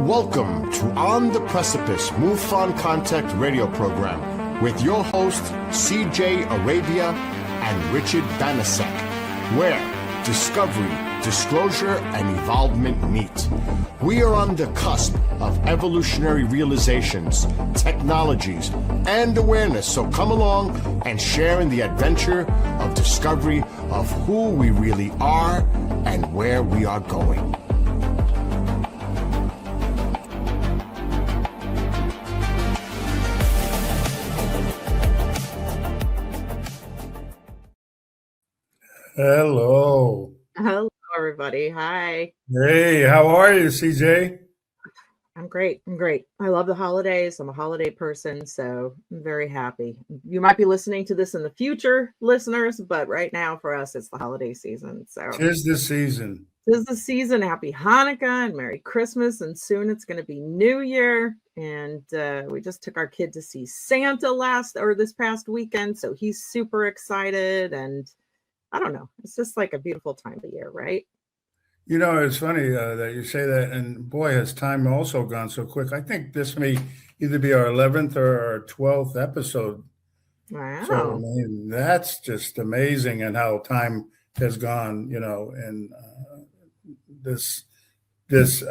Welcome to On the Precipice MUFON Contact radio program with your hosts CJ Arabia and Richard Banasek, where discovery, disclosure, and evolvement meet. We are on the cusp of evolutionary realizations, technologies, and awareness, so come along and share in the adventure of discovery of who we really are and where we are going. Hello. Hello, everybody. Hi. Hey, how are you, CJ? I'm great. I love the holidays. I'm a holiday person, so I'm very happy. You might be listening to this in the future, listeners, but right now for us, it's the holiday season. So 'Tis the season. Tis the season. Happy Hanukkah and Merry Christmas. And soon it's going to be New Year. And we just took our kid to see Santa this past weekend. So he's super excited. And I don't know. It's just like a beautiful time of year, right? You know, it's funny that you say that. And boy, has time also gone so quick. I think this may either be our 11th or our 12th episode. Wow. So, I mean, that's just amazing and how time has gone, you know, and this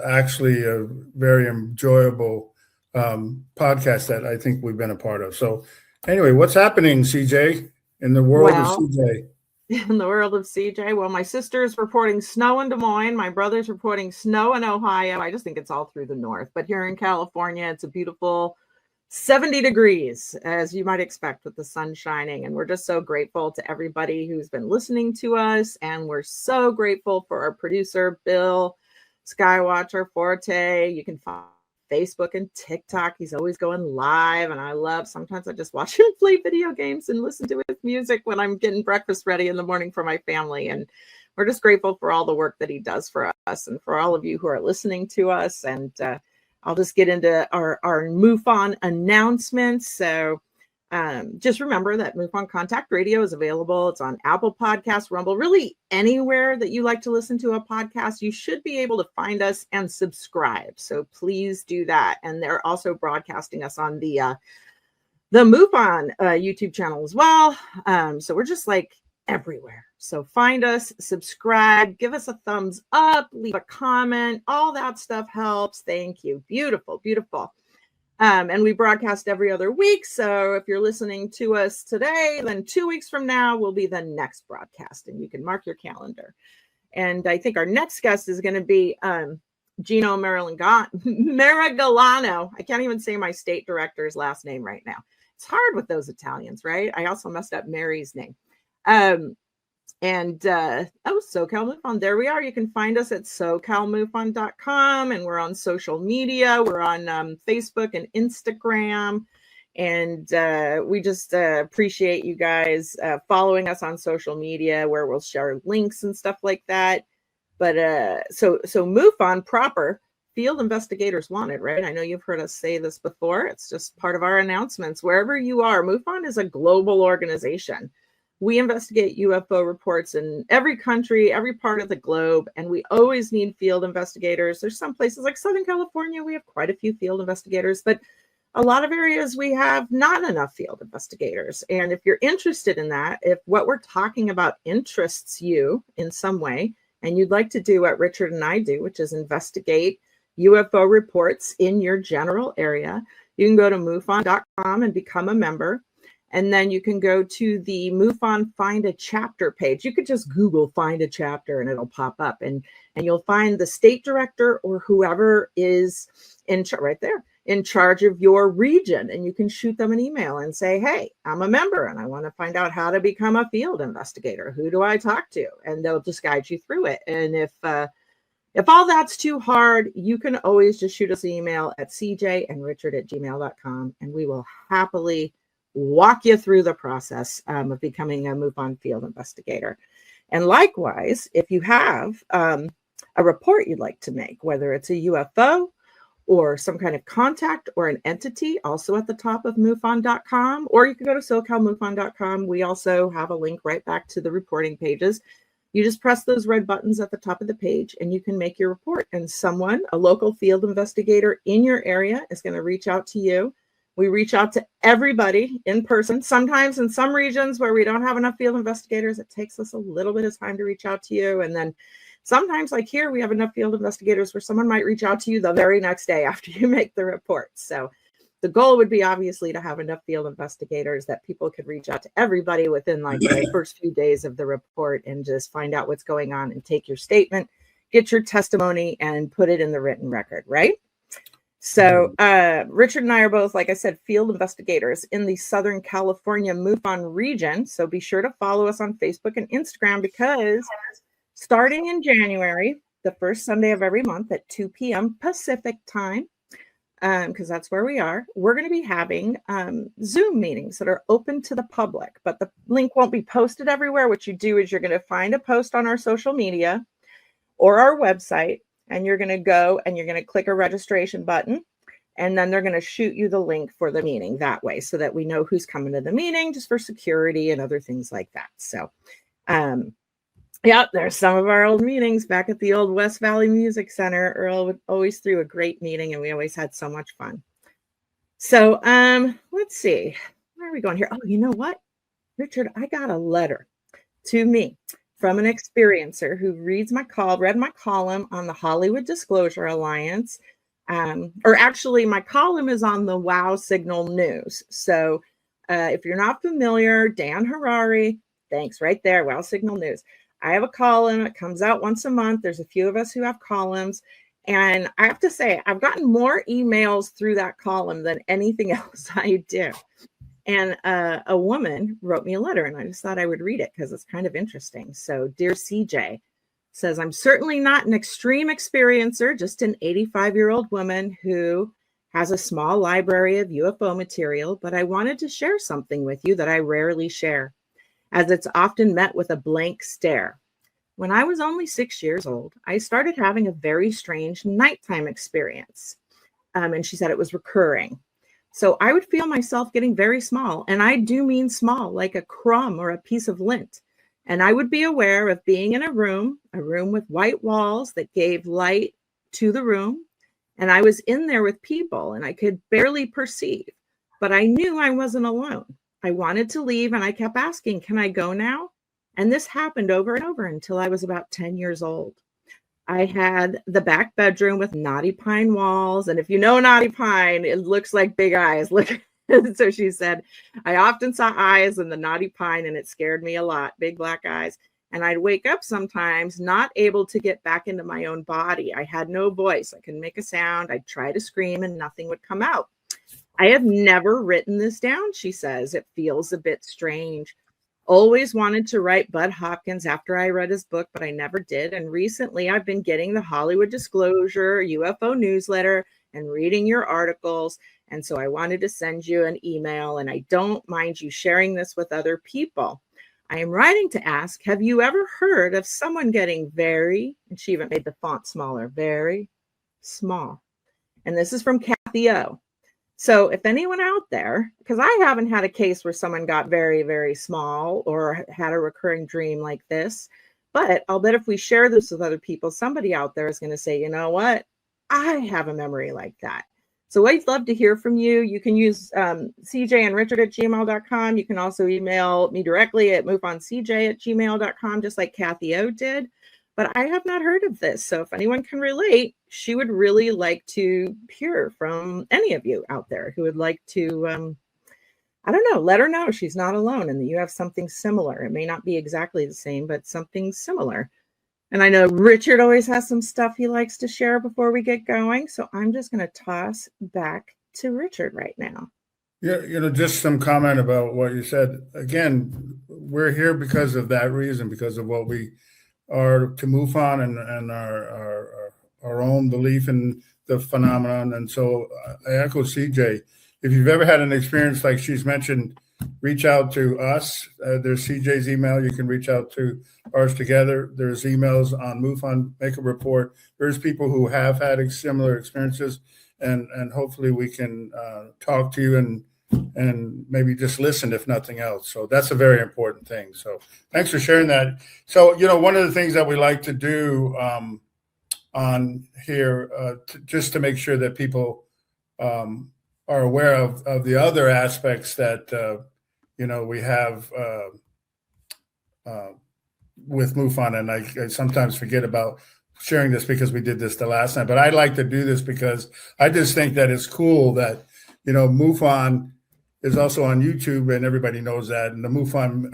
actually a very enjoyable podcast that I think we've been a part of. So anyway, what's happening, CJ, in the world of CJ? In the world of CJ, well, my sister's reporting snow in Des Moines. My brother's reporting snow in Ohio. I just think it's all through the north. But here in California, it's a beautiful 70 degrees, as you might expect, with the sun shining. And we're just so grateful to everybody who's been listening to us. And we're so grateful for our producer, Bill Skywatcher Forte. You can find Facebook and TikTok. He's always going live, and sometimes I just watch him play video games and listen to his music when I'm getting breakfast ready in the morning for my family. And we're just grateful for all the work that he does for us and for all of you who are listening to us. And I'll just get into our MUFON announcements. So just remember that MUFON Contact Radio is available. It's on Apple Podcasts, Rumble, really anywhere that you like to listen to a podcast. You should be able to find us and subscribe. So please do that. And they're also broadcasting us on the MUFON YouTube channel as well. So we're just like everywhere. So find us, subscribe, give us a thumbs up, leave a comment. All that stuff helps. Thank you. Beautiful, beautiful. And we broadcast every other week. So if you're listening to us today, then 2 weeks from now will be the next broadcast, and you can mark your calendar. And I think our next guest is going to be Gino Marigalano. I can't even say my state director's last name right now. It's hard with those Italians, right? I also messed up Mary's name. SoCal MUFON. There we are. You can find us at SoCalMUFON.com, and we're on social media. We're on Facebook and Instagram, and we just appreciate you guys following us on social media, where we'll share links and stuff like that. But so MUFON proper, Field Investigators Wanted, right? I know you've heard us say this before. It's just part of our announcements. Wherever you are, MUFON is a global organization. We investigate UFO reports in every country, every part of the globe, and we always need field investigators. There's some places like Southern California, we have quite a few field investigators, but a lot of areas we have not enough field investigators. And if you're interested in that, if what we're talking about interests you in some way, and you'd like to do what Richard and I do, which is investigate UFO reports in your general area, you can go to MUFON.com and become a member. And then you can go to the MUFON Find a Chapter page. You could just Google Find a Chapter and it'll pop up. And you'll find the state director or whoever is in charge of your region. And you can shoot them an email and say, hey, I'm a member and I want to find out how to become a field investigator. Who do I talk to? And they'll just guide you through it. And if all that's too hard, you can always just shoot us an email at cjandrichard@gmail.com, and we will happily walk you through the process of becoming a MUFON field investigator. And likewise, if you have a report you'd like to make, whether it's a UFO or some kind of contact or an entity, also at the top of MUFON.com, or you can go to SoCalMUFON.com. We also have a link right back to the reporting pages. You just press those red buttons at the top of the page and you can make your report. And someone, a local field investigator in your area, is going to reach out to you. We reach out to everybody in person. Sometimes in some regions where we don't have enough field investigators, it takes us a little bit of time to reach out to you. And then sometimes, like here, we have enough field investigators where someone might reach out to you the very next day after you make the report. So the goal would be obviously to have enough field investigators that people could reach out to everybody within like the first few days of the report and just find out what's going on and take your statement, get your testimony, and put it in the written record, right? So Richard and I are both, like I said, field investigators in the Southern California MUFON region. So be sure to follow us on Facebook and Instagram, because starting in January, the first Sunday of every month at 2 p.m. Pacific time, because that's where we are, we're going to be having Zoom meetings that are open to the public, but the link won't be posted everywhere. What you do is you're going to find a post on our social media or our website, and you're going to go and you're going to click a registration button, and then they're going to shoot you the link for the meeting that way, so that we know who's coming to the meeting, just for security and other things like that. So, yeah, there's some of our old meetings back at the old West Valley Music Center. Earl always threw a great meeting, and we always had so much fun. So, let's see, where are we going here? Oh, you know what, Richard, I got a letter to me from an experiencer who read my column on the Hollywood Disclosure Alliance. Or actually, my column is on the Wow Signal News. So if you're not familiar, Dan Harari, thanks, right there, Wow Signal News. I have a column. It comes out once a month. There's a few of us who have columns. And I have to say, I've gotten more emails through that column than anything else I do. And a woman wrote me a letter, and I just thought I would read it because it's kind of interesting. So, dear CJ, says, I'm certainly not an extreme experiencer, just an 85-year-old woman who has a small library of UFO material, but I wanted to share something with you that I rarely share, as it's often met with a blank stare. When I was only 6 years old, I started having a very strange nighttime experience. And she said it was recurring. So I would feel myself getting very small, and I do mean small, like a crumb or a piece of lint. And I would be aware of being in a room with white walls that gave light to the room. And I was in there with people, and I could barely perceive, but I knew I wasn't alone. I wanted to leave, and I kept asking, can I go now? And this happened over and over until I was about 10 years old. I had the back bedroom with knotty pine walls. And if you know knotty pine, it looks like big eyes. Look. So she said, I often saw eyes in the knotty pine, and it scared me a lot, big black eyes. And I'd wake up sometimes not able to get back into my own body. I had no voice. I couldn't make a sound. I'd try to scream and nothing would come out. I have never written this down, she says. It feels a bit strange. Always wanted to write Bud Hopkins after I read his book, but I never did. And recently I've been getting the Hollywood Disclosure UFO newsletter and reading your articles. And so I wanted to send you an email, and I don't mind you sharing this with other people. I am writing to ask, have you ever heard of someone getting very, and she even made the font smaller, very small? And this is from Kathy O. So if anyone out there, because I haven't had a case where someone got very, very small or had a recurring dream like this, but I'll bet if we share this with other people, somebody out there is going to say, you know what, I have a memory like that. So I'd love to hear from you. You can use cjandrichard@gmail.com. You can also email me directly at moveoncj@gmail.com, just like Kathy O did. But I have not heard of this. So if anyone can relate, she would really like to hear from any of you out there who would like to, I don't know, let her know she's not alone and that you have something similar. It may not be exactly the same, but something similar. And I know Richard always has some stuff he likes to share before we get going. So I'm just going to toss back to Richard right now. Yeah, just some comment about what you said. Again, we're here because of that reason, because of what we are to MUFON and our own belief in the phenomenon. And so I echo CJ. If you've ever had an experience like she's mentioned, reach out to us. There's CJ's email. You can reach out to ours together. There's emails on MUFON, make a report. There's people who have had similar experiences, and hopefully we can talk to you and maybe just listen, if nothing else. So that's a very important thing. So thanks for sharing that. So, one of the things that we like to do on here, just to make sure that people are aware of the other aspects that, we have with MUFON, and I sometimes forget about sharing this because we did this the last time, but I like to do this because I just think that it's cool that, MUFON is also on YouTube, and everybody knows that, and the MUFON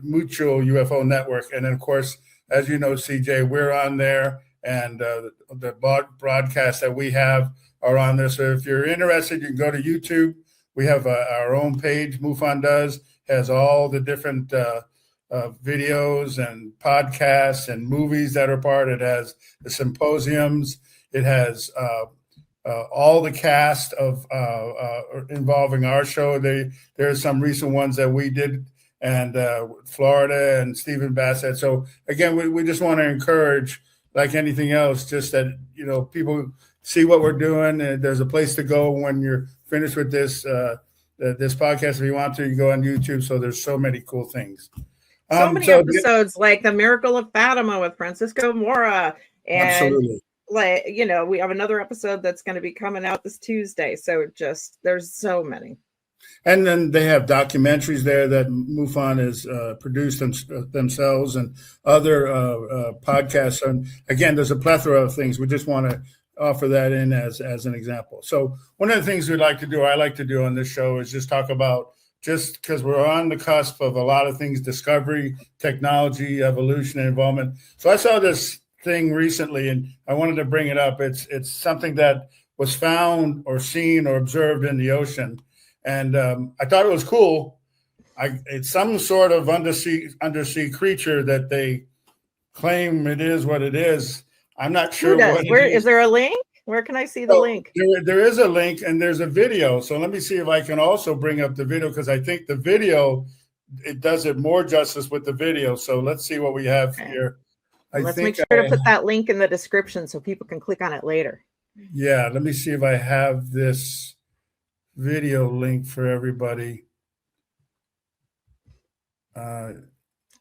Mutual UFO Network. And then, of course, as you know, CJ, we're on there, and the broadcasts that we have are on there. So if you're interested, you can go to YouTube. We have our own page, MUFON does, has all the different videos and podcasts and movies that are part. It has the symposiums. It has all the cast of involving our show. There are some recent ones that we did, and Florida and Stephen Bassett. So again, we just want to encourage, like anything else, just that people see what we're doing, and there's a place to go when you're finished with this podcast. If you want to, you go on YouTube. So there's so many cool things. So many episodes, like The Miracle of Fatima with Francisco Mora. And absolutely. We have another episode that's going to be coming out this Tuesday. So there's so many. And then they have documentaries there that MUFON has produced themselves, and other podcasts. And again, there's a plethora of things. We just want to offer that in as an example. So one of the things I like to do on this show is just talk about, just because we're on the cusp of a lot of things: discovery, technology, evolution, and involvement. So I saw this thing recently, and I wanted to bring it up. It's something that was found or seen or observed in the ocean, and I thought it was cool. It's some sort of undersea creature that they claim it is what it is. I'm not sure what. Where is there a link? Where can I see the link? There is a link, and there's a video. So let me see if I can also bring up the video, because I think the video, it does it more justice with the video. So let's see what we have here. Let's make sure to put that link in the description so people can click on it later. Yeah, let me see if I have this video link for everybody.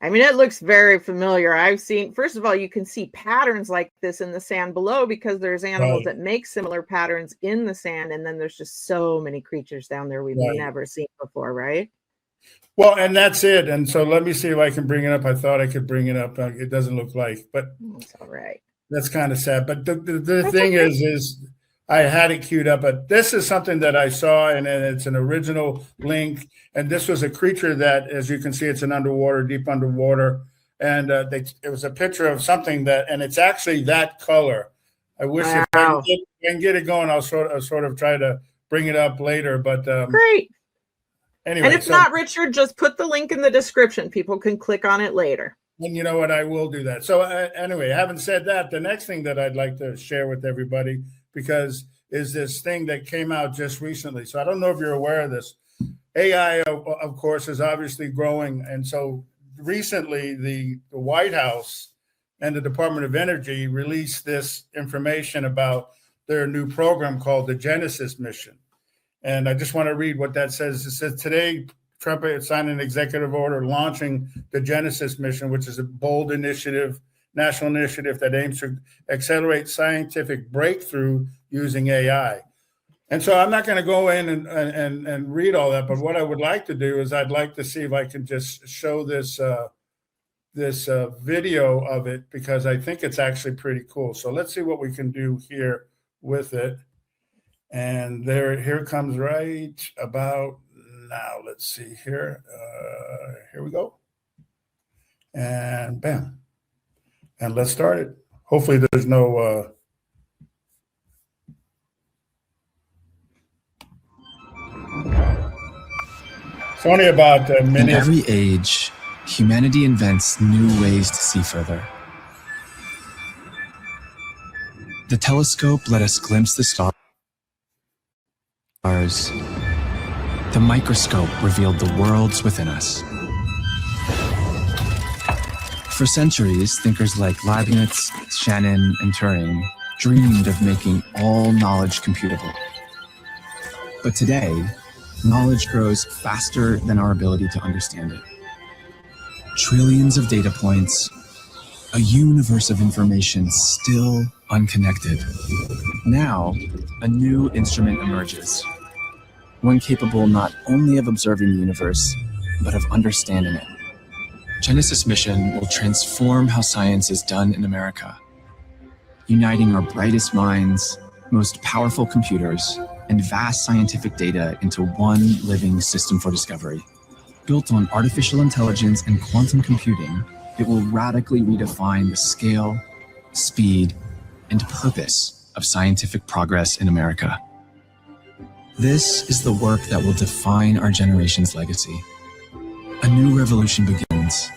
It looks very familiar. I've seen, first of all, you can see patterns like this in the sand below, because there's animals that make similar patterns in the sand. And then there's just so many creatures down there we've never seen before, right? Well, and that's it. And so let me see if I can bring it up. I thought I could bring it up. It doesn't look like, but that's all right. That's kind of sad. But the thing is I had it queued up, but this is something that I saw, and it's an original link. And this was a creature that, as you can see, it's an underwater, deep underwater. And it was a picture of something and it's actually that color. I wish if I can get it going, I'll sort of try to bring it up later. But great. Anyway, and if not, Richard, just put the link in the description. People can click on it later. And you know what? I will do that. So anyway, having said that, the next thing that I'd like to share with everybody, because is this thing that came out just recently. So I don't know if you're aware of this. AI, of course, is obviously growing. And so recently, the White House and the Department of Energy released this information about their new program called the Genesis mission. And I just want to read what that says. It says, today, Trump signed an executive order launching the Genesis mission, which is a bold national initiative that aims to accelerate scientific breakthrough using AI. And so I'm not going to go in and read all that, but what I would like to do is I'd like to see if I can just show this video of it, because I think it's actually pretty cool. So let's see what we can do here with it. And here comes right about now. Let's see here. Here we go. And bam. And let's start it. Hopefully there's no... It's only about a minute. In every age, humanity invents new ways to see further. The telescope let us glimpse the stars. The microscope revealed the worlds within us. For centuries, thinkers like Leibniz, Shannon, and Turing dreamed of making all knowledge computable. But today, knowledge grows faster than our ability to understand it. Trillions of data points, a universe of information still unconnected. Now, a new instrument emerges, one capable not only of observing the universe, but of understanding it. Genesis mission will transform how science is done in America, uniting our brightest minds, most powerful computers, and vast scientific data into one living system for discovery. Built on artificial intelligence and quantum computing, it will radically redefine the scale, speed, and purpose of scientific progress in America. This is the work that will define our generation's legacy. A new revolution begins,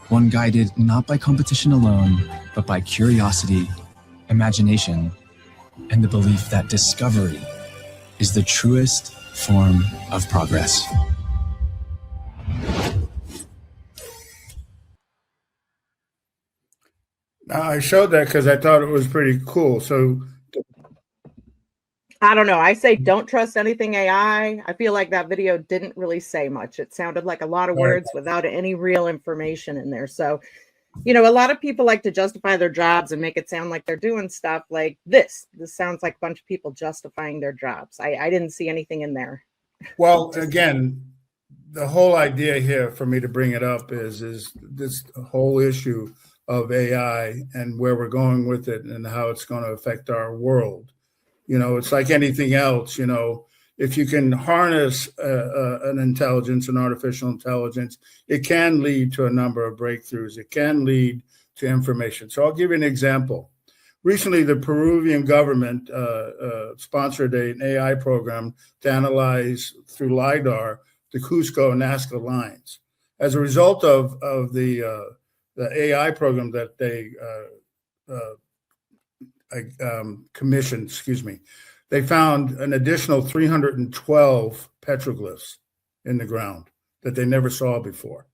one guided not by competition alone, but by curiosity, imagination, and the belief that discovery is the truest form of progress. I showed that because I thought it was pretty cool. So I don't know. I say don't trust anything AI. I feel like that video didn't really say much. It sounded like a lot of words without any real information in there. So, you know, a lot of people like to justify their jobs and make it sound like they're doing stuff like this. This sounds like a bunch of people justifying their jobs. I didn't see anything in there. Well, again, the whole idea here for me to bring it up is this whole issue of AI and where we're going with it and how it's going to affect our world. You know, it's like anything else, you know, if you can harness an intelligence, an artificial intelligence, it can lead to a number of breakthroughs. It can lead to information. So I'll give you an example. Recently, the Peruvian government sponsored an AI program to analyze through LiDAR the Cusco and Nazca lines. As a result of the AI program that they commissioned, they found an additional 312 petroglyphs in the ground that they never saw before.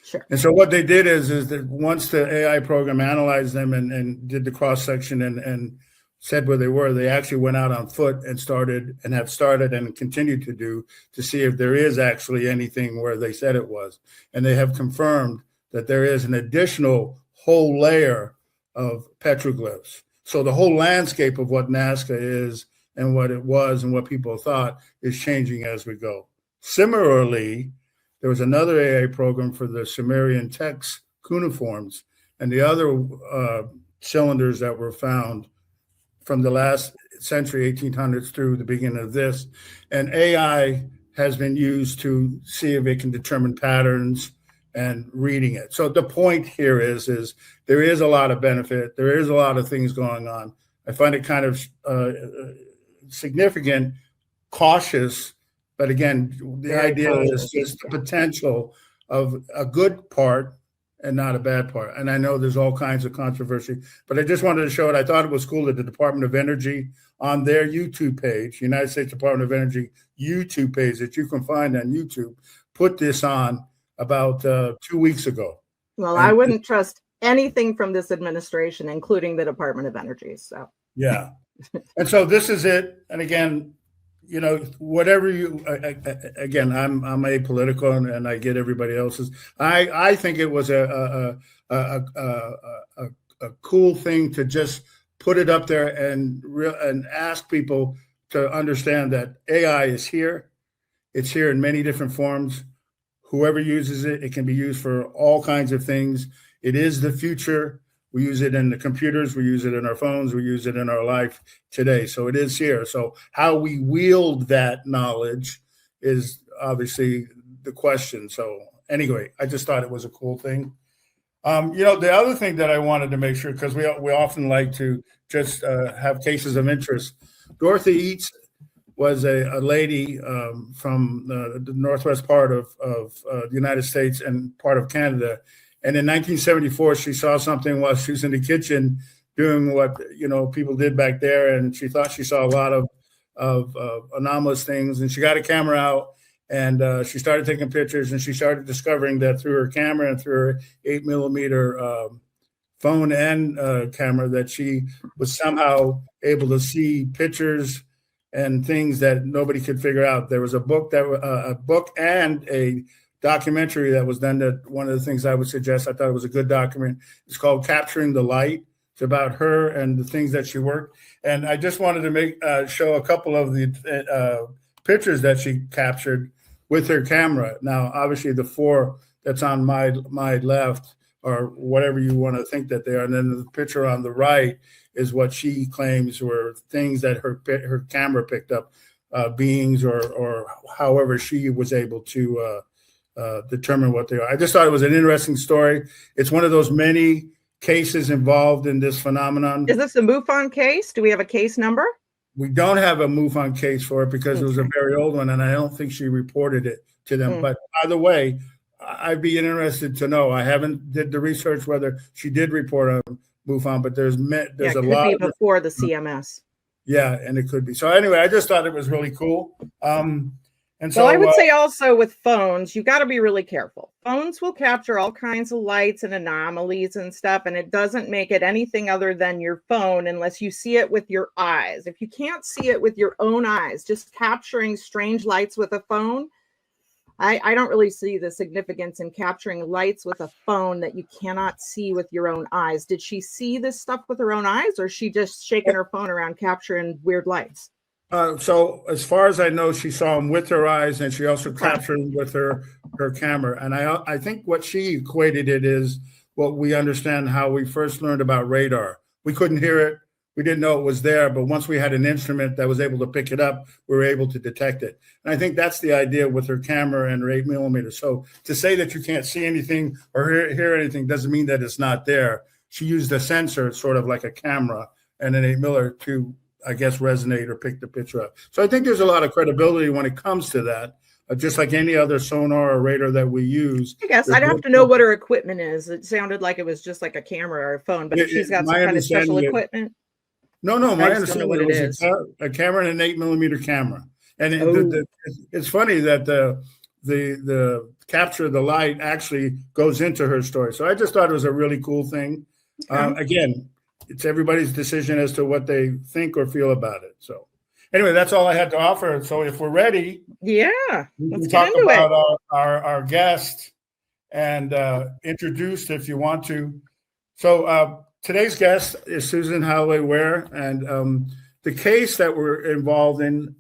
Sure. And so what they did is that once the AI program analyzed them and did the cross section and said where they were, they actually went out on foot and have started and continue to do to see if there is actually anything where they said it was. And they have confirmed that there is an additional whole layer of petroglyphs. So the whole landscape of what Nazca is and what it was and what people thought is changing as we go. Similarly, there was another AI program for the Sumerian text cuneiforms and the other cylinders that were found from the last century, 1800s through the beginning of this. And AI has been used to see if it can determine patterns and reading it. So the point here is there is a lot of benefit. There is a lot of things going on. I find it kind of significant, cautious, but again, the idea is just the potential of a good part and not a bad part. And I know there's all kinds of controversy, but I just wanted to show it. I thought it was cool that the Department of Energy on their YouTube page, United States Department of Energy YouTube page that you can find on YouTube, put this on about 2 weeks ago. Well, I wouldn't trust anything from this administration, including the Department of Energy. So yeah. And so this is it. And again, you know, whatever you, again, I'm apolitical and I get everybody else's. I think it was a cool thing to just put it up there and ask people to understand that AI is here. It's here in many different forms. Whoever uses it, it can be used for all kinds of things. It is the future. We use it in the computers. We use it in our phones. We use it in our life today. So it is here. So how we wield that knowledge is obviously the question. So anyway, I just thought it was a cool thing. You know, the other thing that I wanted to make sure, because we often like to just have cases of interest. Dorothy Eates was a lady from the northwest part of the United States and part of Canada. And in 1974, she saw something while she was in the kitchen doing what, you know, people did back there. And she thought she saw a lot of anomalous things. And she got a camera out and she started taking pictures. And she started discovering that through her camera and through her 8mm phone and camera that she was somehow able to see pictures and things that nobody could figure out. There was a book and a documentary that was done. That one of the things I would suggest. I thought it was a good document. It's called "Capturing the Light." It's about her and the things that she worked. And I just wanted to show a couple of the pictures that she captured with her camera. Now, obviously, the 4 that's on my left, or whatever you want to think that they are, and then the picture on the right is what she claims were things that her camera picked up, beings or however she was able to determine what they are. I just thought it was an interesting story. It's one of those many cases involved in this phenomenon. Is this a MUFON case? Do we have a case number? We don't have a MUFON case for it because it was a very old one, and I don't think she reported it to them. But either way, I'd be interested to know. I haven't did the research whether she did report on MUFON, but there's a lot. Could be before the CMS. Yeah, and it could be. So anyway, I just thought it was really cool. And so, well, I would say also with phones, you got to be really careful. Phones will capture all kinds of lights and anomalies and stuff, and it doesn't make it anything other than your phone unless you see it with your eyes. If you can't see it with your own eyes, just capturing strange lights with a phone, I don't really see the significance in capturing lights with a phone that you cannot see with your own eyes. Did she see this stuff with her own eyes, or is she just shaking her phone around capturing weird lights? So as far as I know, she saw them with her eyes, and she also captured them with her camera. And I think what she equated it is what we understand how we first learned about radar. We couldn't hear it. We didn't know it was there. But once we had an instrument that was able to pick it up, we were able to detect it. And I think that's the idea with her camera and her 8mm. So to say that you can't see anything or hear anything doesn't mean that it's not there. She used a sensor, sort of like a camera, and an 8mm to, I guess, resonate or pick the picture up. So I think there's a lot of credibility when it comes to that, just like any other sonar or radar that we use. I guess I'd have to know what her equipment is. It sounded like it was just like a camera or a phone, but if she's got some kind of special equipment. No, my understanding it was a camera and an 8mm camera. And it's funny that the capture of the light actually goes into her story. So I just thought it was a really cool thing. Again, it's everybody's decision as to what they think or feel about it. So anyway, that's all I had to offer. So if we're ready, we can talk about our guest and introduce if you want to. So today's guest is Susan Holloway Ware, and the case that we're involved in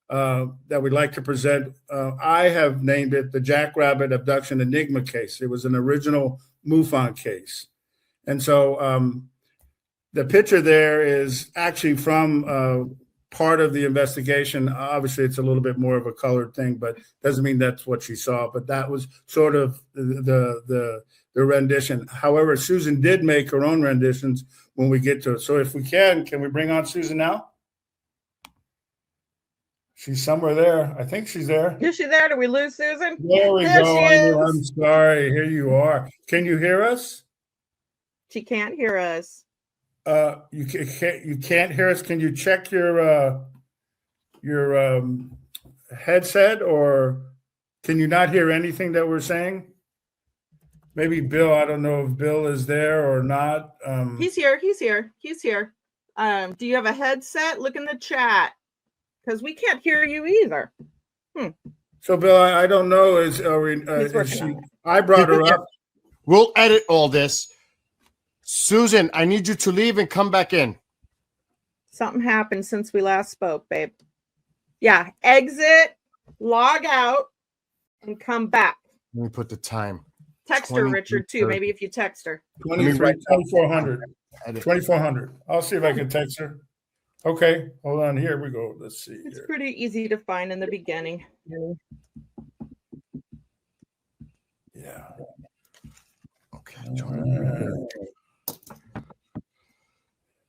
that we'd like to present, I have named it the Jackrabbit Abduction Enigma case. It was an original MUFON case. And so the picture there is actually from part of the investigation. Obviously, it's a little bit more of a colored thing, but doesn't mean that's what she saw. But that was sort of the rendition. However, Susan did make her own renditions when we get to it. So if we can we bring on Susan now? She's somewhere there. I think she's there. Is she there? Did we lose Susan? There we there go. She is. I'm sorry. Here you are. Can you hear us? She can't hear us. You can't hear us. Can you check your headset, or can you not hear anything that we're saying? Maybe Bill. I don't know if Bill is there or not. He's here. Do you have a headset? Look in the chat, because we can't hear you either. So Bill, I don't know. I brought her up. We'll edit all this. Susan, I need you to leave and come back in. Something happened since we last spoke, babe. Yeah, exit, log out, and come back. Let me put the time. Text her, Richard, too. Maybe if you text her. 2400. 2400. I'll see if I can text her. Okay, hold on. Here we go. Let's see. It's pretty easy to find in the beginning. Yeah. Okay.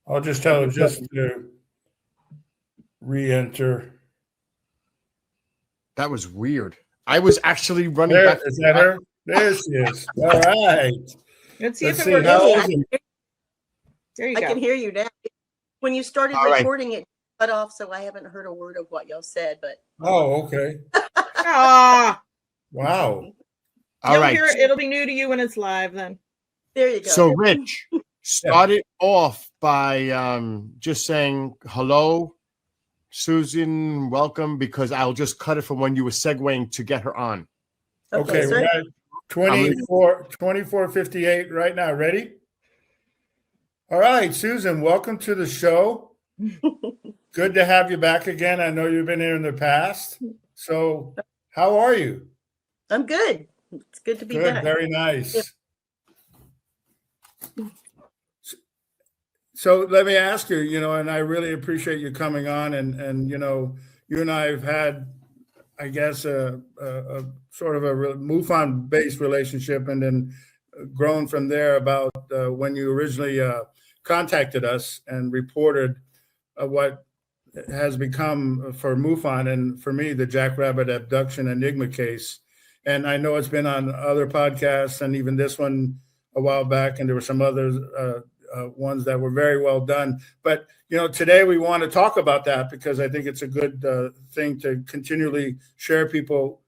I'll just tell her just to re-enter. That was weird. I was actually running there, back. Is that her? There she is. All right. Let's see if it works. There you go. I can hear you now. When you started recording, it cut off, so I haven't heard a word of what y'all said. But okay. Wow. All right. It'll be new to you when it's live. Then there you go. So Rich started off by just saying hello, Susan, welcome, because I'll just cut it from when you were segueing to get her on. Okay, sir. we're at 24:58 right now. Ready? All right, Susan, welcome to the show. Good to have you back again. I know you've been here in the past. So how are you? I'm good. It's good to be Good, back. very nice. So let me ask you, and I really appreciate you coming on, and you and I have had, I guess, a sort of a MUFON-based relationship, and then grown from there about when you originally contacted us and reported what has become for MUFON and for me the Jackrabbit abduction Enigma case. And I know it's been on other podcasts and even this one a while back, and there were some others ones that were very well done. But today we want to talk about that because I think it's a good thing to continually share with people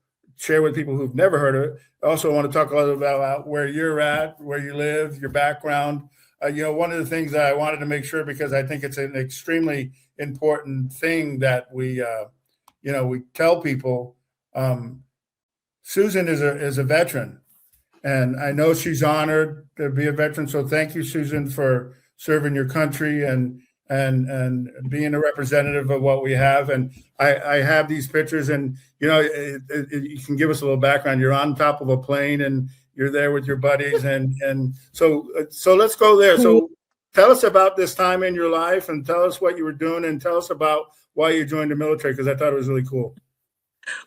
who've never heard of it. I also want to talk a little about where you're at, where you live, your background. One of the things that I wanted to make sure, because I think it's an extremely important thing that we tell people. Susan is a veteran, and I know she's honored to be a veteran. So thank you, Susan, for serving your country and being a representative of what we have. And I have these pictures, and you can give us a little background. You're on top of a plane, and you're there with your buddies, and so let's go there. So tell us about this time in your life, and tell us what you were doing, and tell us about why you joined the military, because I thought it was really cool.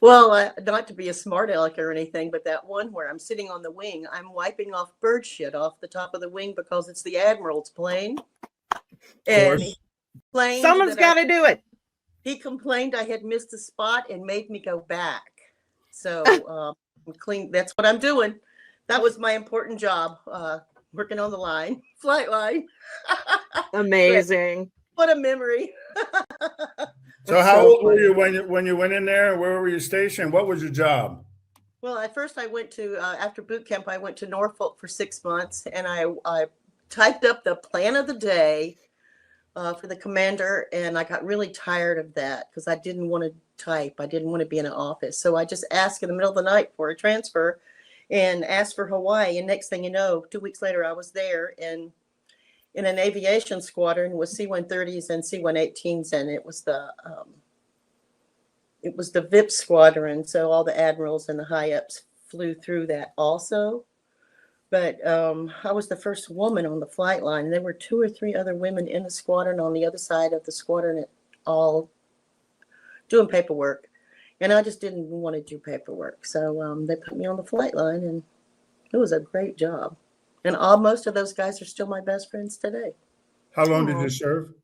Well, not to be a smart aleck or anything, but that one where I'm sitting on the wing, I'm wiping off bird shit off the top of the wing because it's the Admiral's plane. And he complained Someone's got to do it. He complained I had missed a spot and made me go back. So clean. That's what I'm doing. That was my important job, working on the line, flight line. Amazing. What a memory. So how old were you when you went in there? Where were you stationed? What was your job? Well, at first I went to, after boot camp, I went to Norfolk for 6 months, and I typed up the plan of the day for the commander, and I got really tired of that because I didn't want to type. I didn't want to be in an office. So I just asked in the middle of the night for a transfer and asked for Hawaii. And next thing you know, 2 weeks later, I was there in an aviation squadron with C-130s and C-118s, and it was the VIP squadron. So all the admirals and the high ups flew through that also. But I was the first woman on the flight line. There were 2 or 3 other women in the squadron on the other side of the squadron, all doing paperwork. And I just didn't want to do paperwork. So they put me on the flight line, and it was a great job. And most of those guys are still my best friends today. How long did you serve?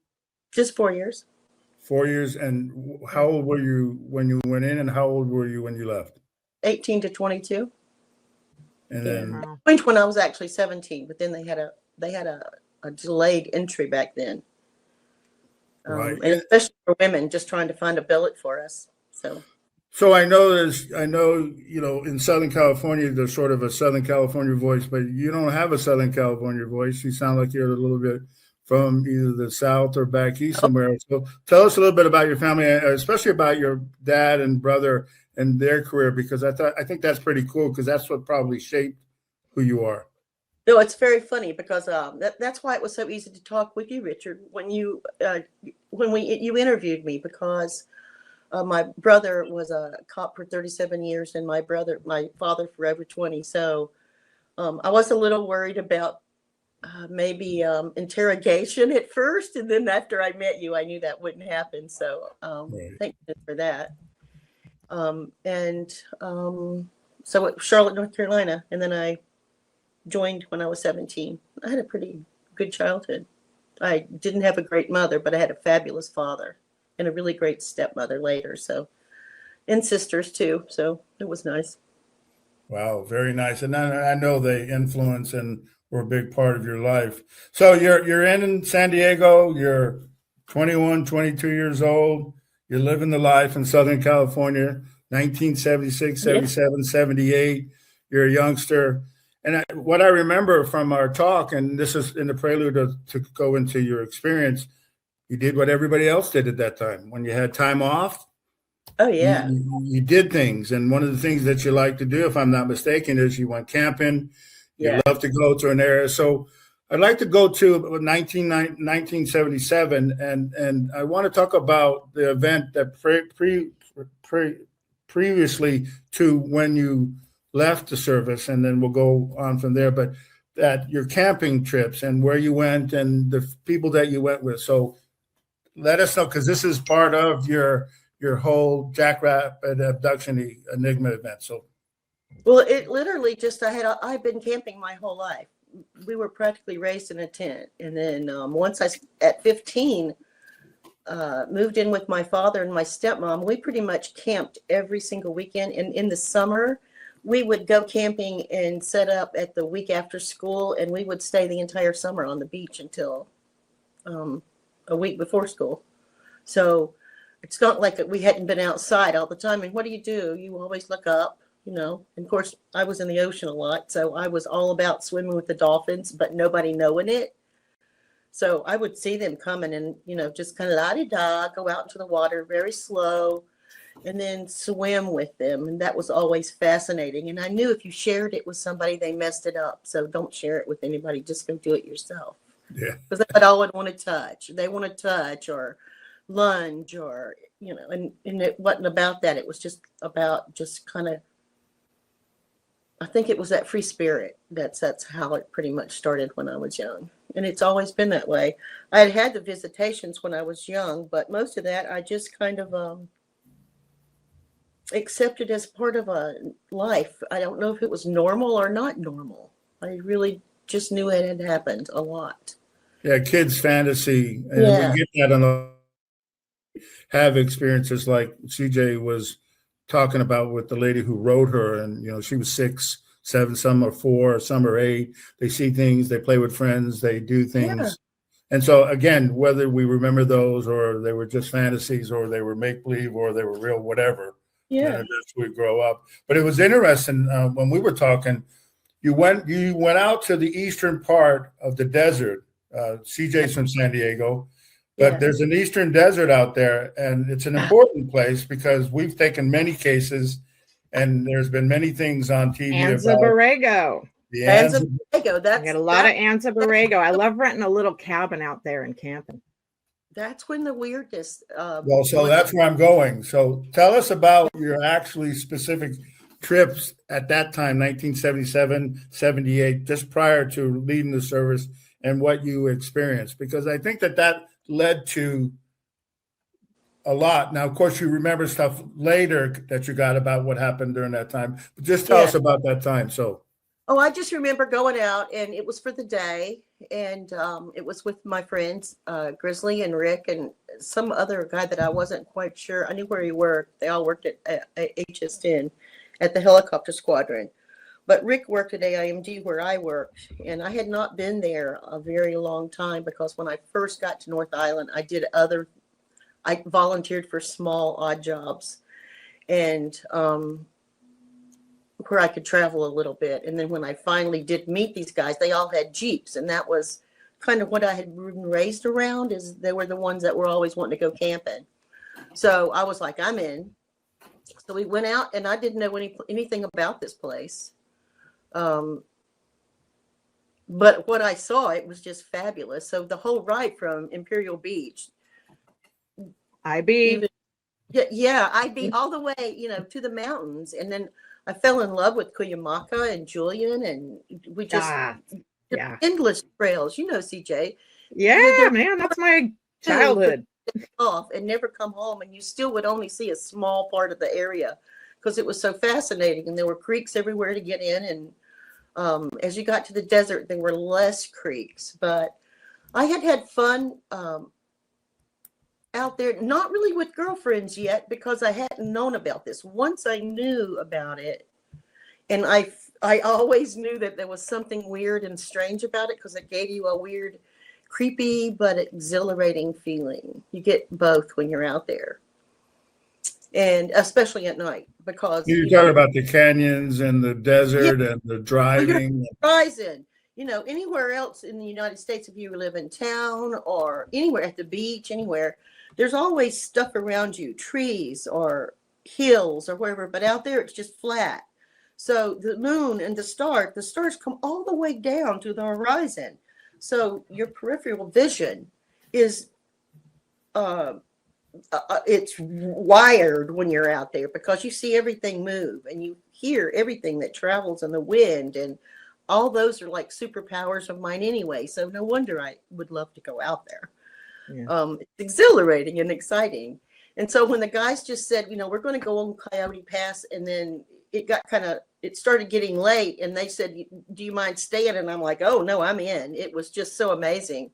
Just 4 years. 4 years. And how old were you when you went in, and how old were you when you left? 18 to 22. And then When I was actually 17, but then they had a delayed entry back then. Right. And especially for women, just trying to find a billet for us. So I know in Southern California, there's sort of a Southern California voice, but you don't have a Southern California voice. You sound like you're a little bit from either the South or back East somewhere. So tell us a little bit about your family, especially about your dad and brother and their career, because I think that's pretty cool, because that's what probably shaped who you are. No, it's very funny because that's why it was so easy to talk with you, Richard, when you interviewed me, because my brother was a cop for 37 years and my father for over 20. So I was a little worried about maybe interrogation at first. And then after I met you, I knew that wouldn't happen. So thank you for that. So at Charlotte, North Carolina, and then I joined when I was 17. I had a pretty good childhood. I didn't have a great mother, but I had a fabulous father and a really great stepmother later. So, and sisters too. So it was nice. Wow, very nice. And I know they influence and were a big part of your life. So you're in San Diego. You're 21, 22 years old. You're living the life in Southern California, 1976, 77, 78. You're a youngster. And what I remember from our talk, and this is in the prelude to go into your experience, you did what everybody else did at that time. When you had time off, Oh yeah. you did things. And one of the things that you like to do, if I'm not mistaken, is you went camping. You Yeah. love to go to an area. So I'd like to go to 1977, and I want to talk about the event that previously to when you left the service, and then we'll go on from there. But that your camping trips and where you went and the people that you went with. So let us know, because this is part of your whole Jackrabbit Abduction Enigma event. So, Well, it literally just I've been camping my whole life. We were practically raised in a tent, and then once at 15 moved in with my father and my stepmom, we pretty much camped every single weekend. And in the summer, we would go camping and set up at the week after school, and we would stay the entire summer on the beach until a week before school. So it's not like we hadn't been outside all the time. And what do? You always look up, And of course, I was in the ocean a lot, so I was all about swimming with the dolphins, but nobody knowing it. So I would see them coming and, just kind of la-di-da, go out into the water very slow, and then swim with them. And that was always fascinating. And I knew if you shared it with somebody, they messed it up. So don't share it with anybody. Just go do it yourself. yeah. Because that's all I want to touch. They want to touch or lunge or, and it wasn't about that. It was just about just kind of, I think it was that free spirit. That's how it pretty much started when I was young. And it's always been that way. I had the visitations when I was young, but most of that I just kind of accepted as part of a life. I don't know if it was normal or not normal. I really just knew it had happened a lot. Yeah, kids' fantasy. And Yeah. we get that have experiences like CJ was talking about with the lady who wrote her. And, she was 6, 7, some are 4, some are 8. They see things, they play with friends, they do things. Yeah. And so, again, whether we remember those or they were just fantasies or they were make-believe or they were real, whatever. Yeah. As we grow up. But it was interesting when we were talking, you went out to the eastern part of the desert. CJ's from San Diego, but Yeah. there's an eastern desert out there, and it's an important place because we've taken many cases, and there's been many things on TV about Anza-Borrego. the Anza-Borrego. I got a lot of Anza-Borrego. I love renting a little cabin out there and camping. That's when the weirdness. Well, so that's where I'm going. So tell us about your actually specific trips at that time, 1977, 78, just prior to leading the service, and what you experienced, because I think that led to a lot. Now, of course, you remember stuff later that you got about what happened during that time, but just tell us about that time. So, I just remember going out, and it was for the day, and it was with my friends, Grizzly and Rick, and some other guy that I wasn't quite sure. I knew where he worked. They all worked at HS10 at the helicopter squadron. But Rick worked at AIMD where I worked, and I had not been there a very long time because when I first got to North Island, I volunteered for small odd jobs, and where I could travel a little bit. And then when I finally did meet these guys, they all had Jeeps, and that was kind of what I had been raised around. Is they were the ones that were always wanting to go camping. So I was like, I'm in. So we went out, and I didn't know anything about this place. But what I saw, it was just fabulous. So the whole ride from Imperial Beach, IB. IB all the way, to the mountains. And then I fell in love with Cuyamaca and Julian, and we just endless trails, CJ. Yeah, man, that's my childhood. Off and never come home, and you still would only see a small part of the area because it was so fascinating, and there were creeks everywhere to get in. And as you got to the desert, there were less creeks, but I had fun out there, not really with girlfriends yet because I hadn't known about this. Once I knew about it, and I always knew that there was something weird and strange about it because it gave you a weird, creepy but exhilarating feeling. You get both when you're out there, and especially at night because you're talking about the canyons and the desert and the driving. Horizon. Anywhere else in the United States, if you live in town or anywhere at the beach, anywhere, there's always stuff around you, trees or hills or wherever, but out there it's just flat. So the moon and the stars come all the way down to the horizon. So your peripheral vision is it's wired when you're out there, because you see everything move and you hear everything that travels in the wind, and all those are like superpowers of mine anyway. So no wonder I would love to go out there. Yeah. It's exhilarating and exciting. And so when the guys just said, we're going to go on Coyote Pass, and then it started getting late, and they said, do you mind staying? And I'm like, oh no, I'm in. It was just so amazing,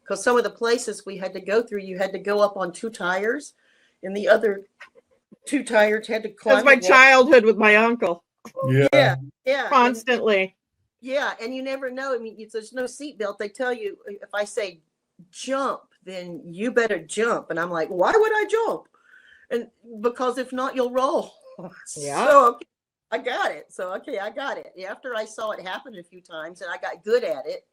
because some of the places we had to go through, you had to go up on 2 tires, and the other 2 tires had to climb. That's my childhood with my uncle. Yeah. Constantly. And you never know. I mean, there's no seatbelt. They tell you, if I say jump, then you better jump. And I'm like, why would I jump? And because if not, you'll roll. Yeah. So okay, I got it. I got it. After I saw it happen a few times and I got good at it,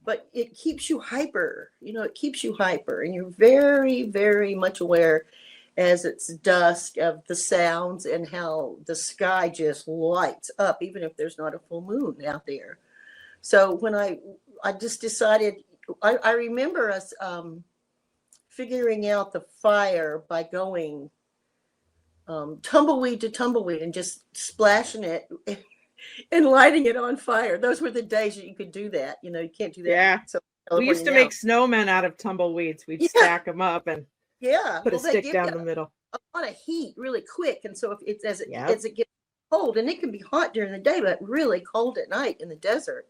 but it keeps you hyper. It keeps you hyper, and you're very, very much aware as it's dusk of the sounds and how the sky just lights up, even if there's not a full moon out there. So when I just decided, I remember us figuring out the fire by going tumbleweed to tumbleweed and just splashing it and lighting it on fire. Those were the days that you could do that. You can't do that. Yeah. So we used to make snowmen out of tumbleweeds. We'd stack them up and put a stick down the middle. A lot of heat really quick. And so if it's as it gets cold, and it can be hot during the day, but really cold at night in the desert.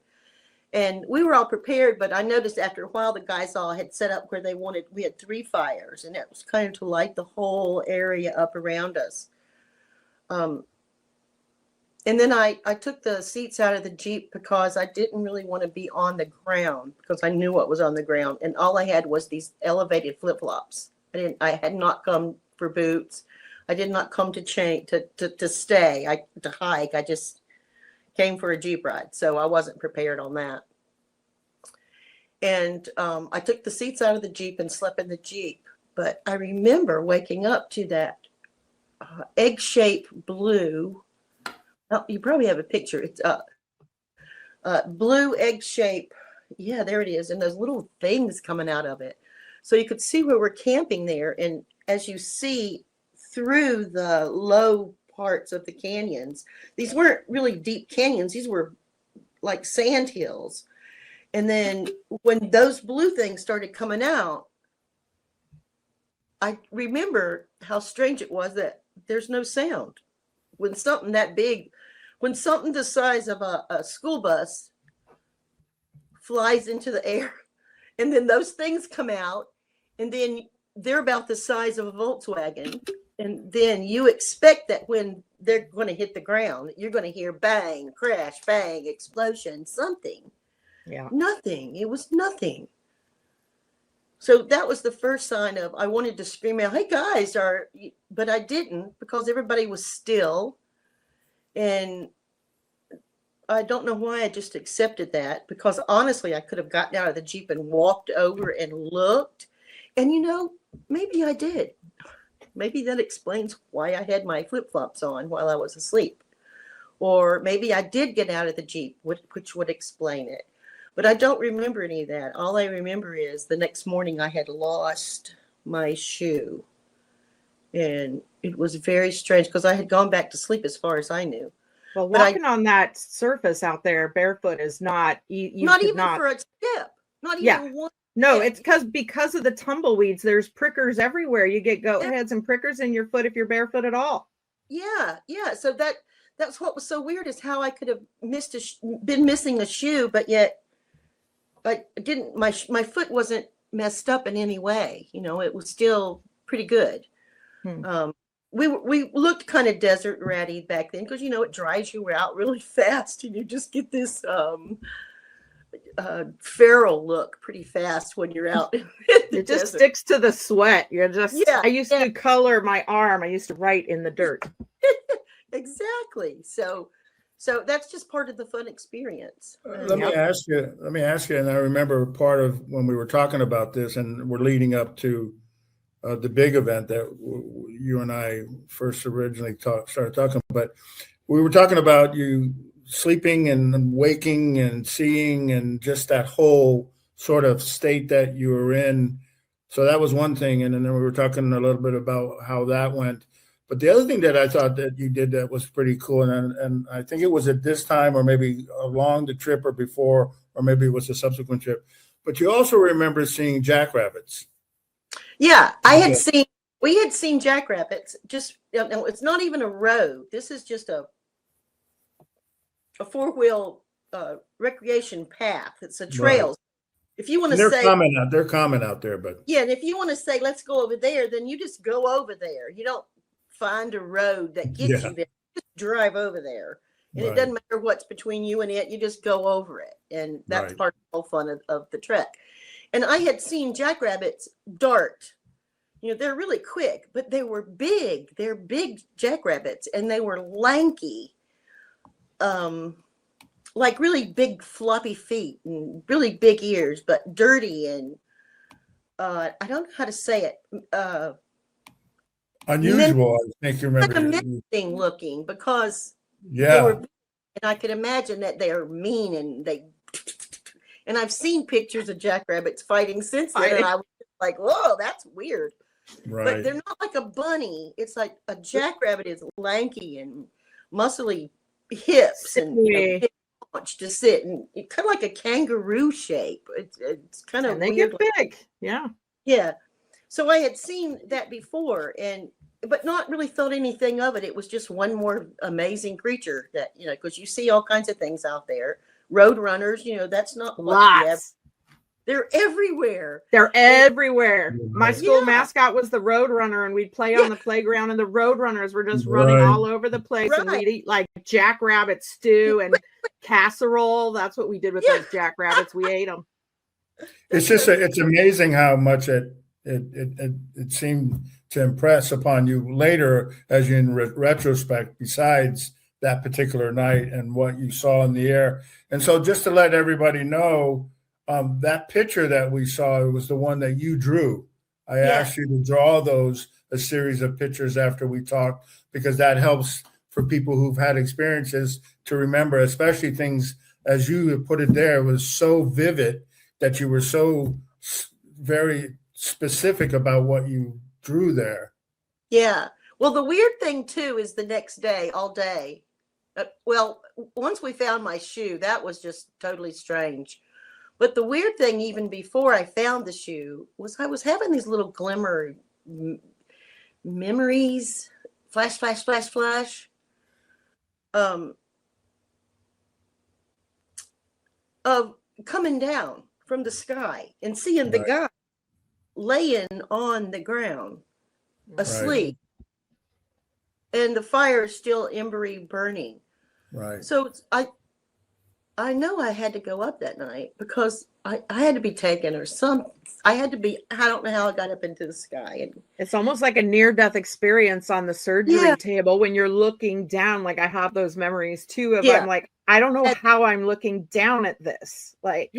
And we were all prepared, but I noticed after a while the guys all had set up where we had 3 fires, and it was kind of to light the whole area up around us. And then I took the seats out of the Jeep because I didn't really want to be on the ground, because I knew what was on the ground. And all I had was these elevated flip-flops. I had not come for boots. I did not come to stay, to hike. I just came for a Jeep ride. So I wasn't prepared on that. And I took the seats out of the Jeep and slept in the Jeep. But I remember waking up to that egg-shaped blue. Oh, you probably have a picture. It's blue egg shape. Yeah, there it is. And those little things coming out of it. So you could see where we're camping there. And as you see through the low parts of the canyons, these weren't really deep canyons. These were like sand hills. And then when those blue things started coming out, I remember how strange it was that there's no sound. When something that big, when something the size of a school bus flies into the air, and then those things come out, and then they're about the size of a Volkswagen, and then you expect that when they're going to hit the ground, you're going to hear bang, crash, bang, explosion, something. Yeah. Nothing. It was nothing. So that was the first sign of, I wanted to scream out, hey guys, but I didn't, because everybody was still. And I don't know why I just accepted that, because honestly, I could have gotten out of the Jeep and walked over and looked. And maybe I did. Maybe that explains why I had my flip-flops on while I was asleep. Or maybe I did get out of the Jeep, which would explain it. But I don't remember any of that. All I remember is the next morning I had lost my shoe. And it was very strange, because I had gone back to sleep as far as I knew. Well, walking on that surface out there barefoot is not not even for a step. Not even one. No, it's because of the tumbleweeds. There's prickers everywhere. You get goat heads and prickers in your foot if you're barefoot at all. Yeah. So that's what was so weird, is how I could have been missing a shoe, but yet I didn't. My foot wasn't messed up in any way. It was still pretty good. We looked kind of desert ratty back then, because it dries you out really fast, and you just get this feral look pretty fast when you're out. It just sticks to the sweat. You're just. I used to color my arm. I used to write in the dirt. Exactly. So So that's just part of the fun experience. Let me ask you, and I remember part of when we were talking about this, and we're leading up to the big event that you and I first originally started talking. But we were talking about you sleeping and waking and seeing, and just that whole sort of state that you were in. So that was one thing, and then we were talking a little bit about how that went. But the other thing that I thought that you did that was pretty cool, and I think it was at this time, or maybe along the trip, or before, or maybe it was a subsequent trip. But you also remember seeing jackrabbits. Yeah, we had seen jackrabbits. Just, it's not even a road. This is just a four-wheel recreation path. It's a trail. Right. If you want to say they're common out there, but yeah, and if you want to say let's go over there, then you just go over there. You don't find a road that gets you there. You just drive over there, and it doesn't matter what's between you and it. You just go over it, and that's part of the whole fun of the trek. And I had seen jackrabbits dart. You know, they're really quick, but they were big. They're big jackrabbits, and they were lanky, like really big floppy feet and really big ears, but dirty, and I don't know how to say it. Unusual, I think you remember. Like a menacing looking, because they were, and I could imagine that they are mean, and I've seen pictures of jackrabbits fighting since then, and I was like, whoa, that's weird. Right. But they're not like a bunny. It's like a jackrabbit is lanky and muscly hips and big paunch to sit, and kind of like a kangaroo shape. It's kind of they weird. Get big. Yeah. So I had seen that before, but not really thought anything of it. It was just one more amazing creature that, you know, because you see all kinds of things out there. Road runners, you know, that's not lots. They're everywhere. They're everywhere. My school mascot was the road runner, and we'd play on the playground, and the road runners were just running all over the place, and we'd eat like jackrabbit stew and casserole. That's what we did with those jackrabbits. We ate them. It's just it's amazing how much it seemed to impress upon you later, as you in retrospect, besides that particular night and what you saw in the air. And so just to let everybody know, that picture that we saw, it was the one that you drew. I asked you to draw a series of pictures after we talked, because that helps for people who've had experiences to remember, especially things, as you put it there, it was so vivid that you were so very specific about what you drew there. Yeah. Well, the weird thing too is the next day, all day. Well, once we found my shoe, that was just totally strange. But the weird thing, even before I found the shoe, was I was having these little glimmer memories, flash, of coming down from the sky and seeing the guy laying on the ground, asleep, and the fire is still embery burning. Right. So I know I had to go up that night, because I had to be taken, or I don't know how I got up into the sky. And it's almost like a near-death experience on the surgery table when you're looking down. Like, I have those memories too of I'm like, I don't know how I'm looking down at this. Like,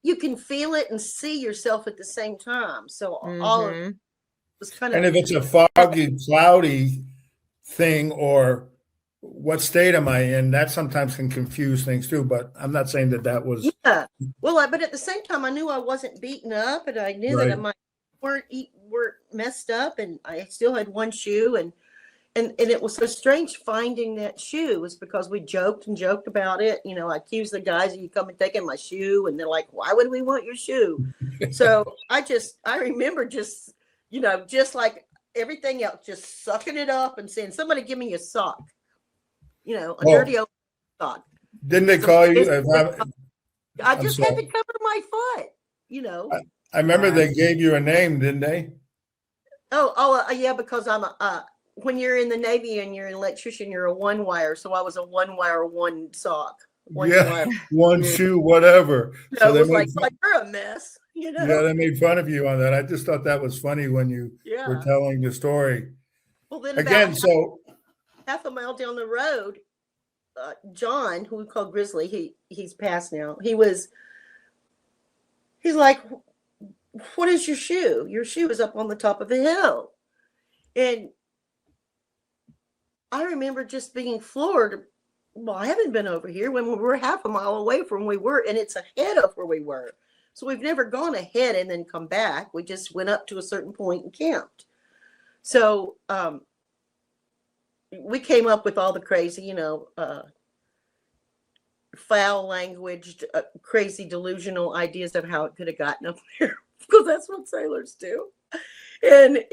you can feel it and see yourself at the same time. So all of it was kind of. And if it's a foggy, cloudy thing, or what state am I in, that sometimes can confuse things too. But I'm not saying that was. Yeah. Well, but at the same time, I knew I wasn't beaten up, and I knew that my weren't messed up, and I still had one shoe, and it was so strange finding that shoe, was because we joked about it. You know, I accused the guys, you come and taking my shoe, and they're like, why would we want your shoe? So I remember just, you know, just like everything else, just sucking it up and saying, somebody give me a sock, you know, a dirty old sock. Didn't they call you? I just had to cover my foot, you know. I remember they gave you a name, didn't they? Yeah, because I'm when you're in the Navy and you're an electrician, you're a one wire. So I was a one wire, one sock. One shoe, whatever. So it was like, you're a mess, you know? Yeah, they made fun of you on that. I just thought that was funny when you were telling the story. Well, then again, half a mile down the road, John, who we call Grizzly, he's passed now. He's like, what is your shoe? Your shoe is up on the top of the hill. And I remember just being floored. Well, I haven't been over here when we were half a mile away from where we were, and it's ahead of where we were. So we've never gone ahead and then come back. We just went up to a certain point and camped. So we came up with all the crazy, foul language, crazy delusional ideas of how it could have gotten up there, because that's what sailors do. And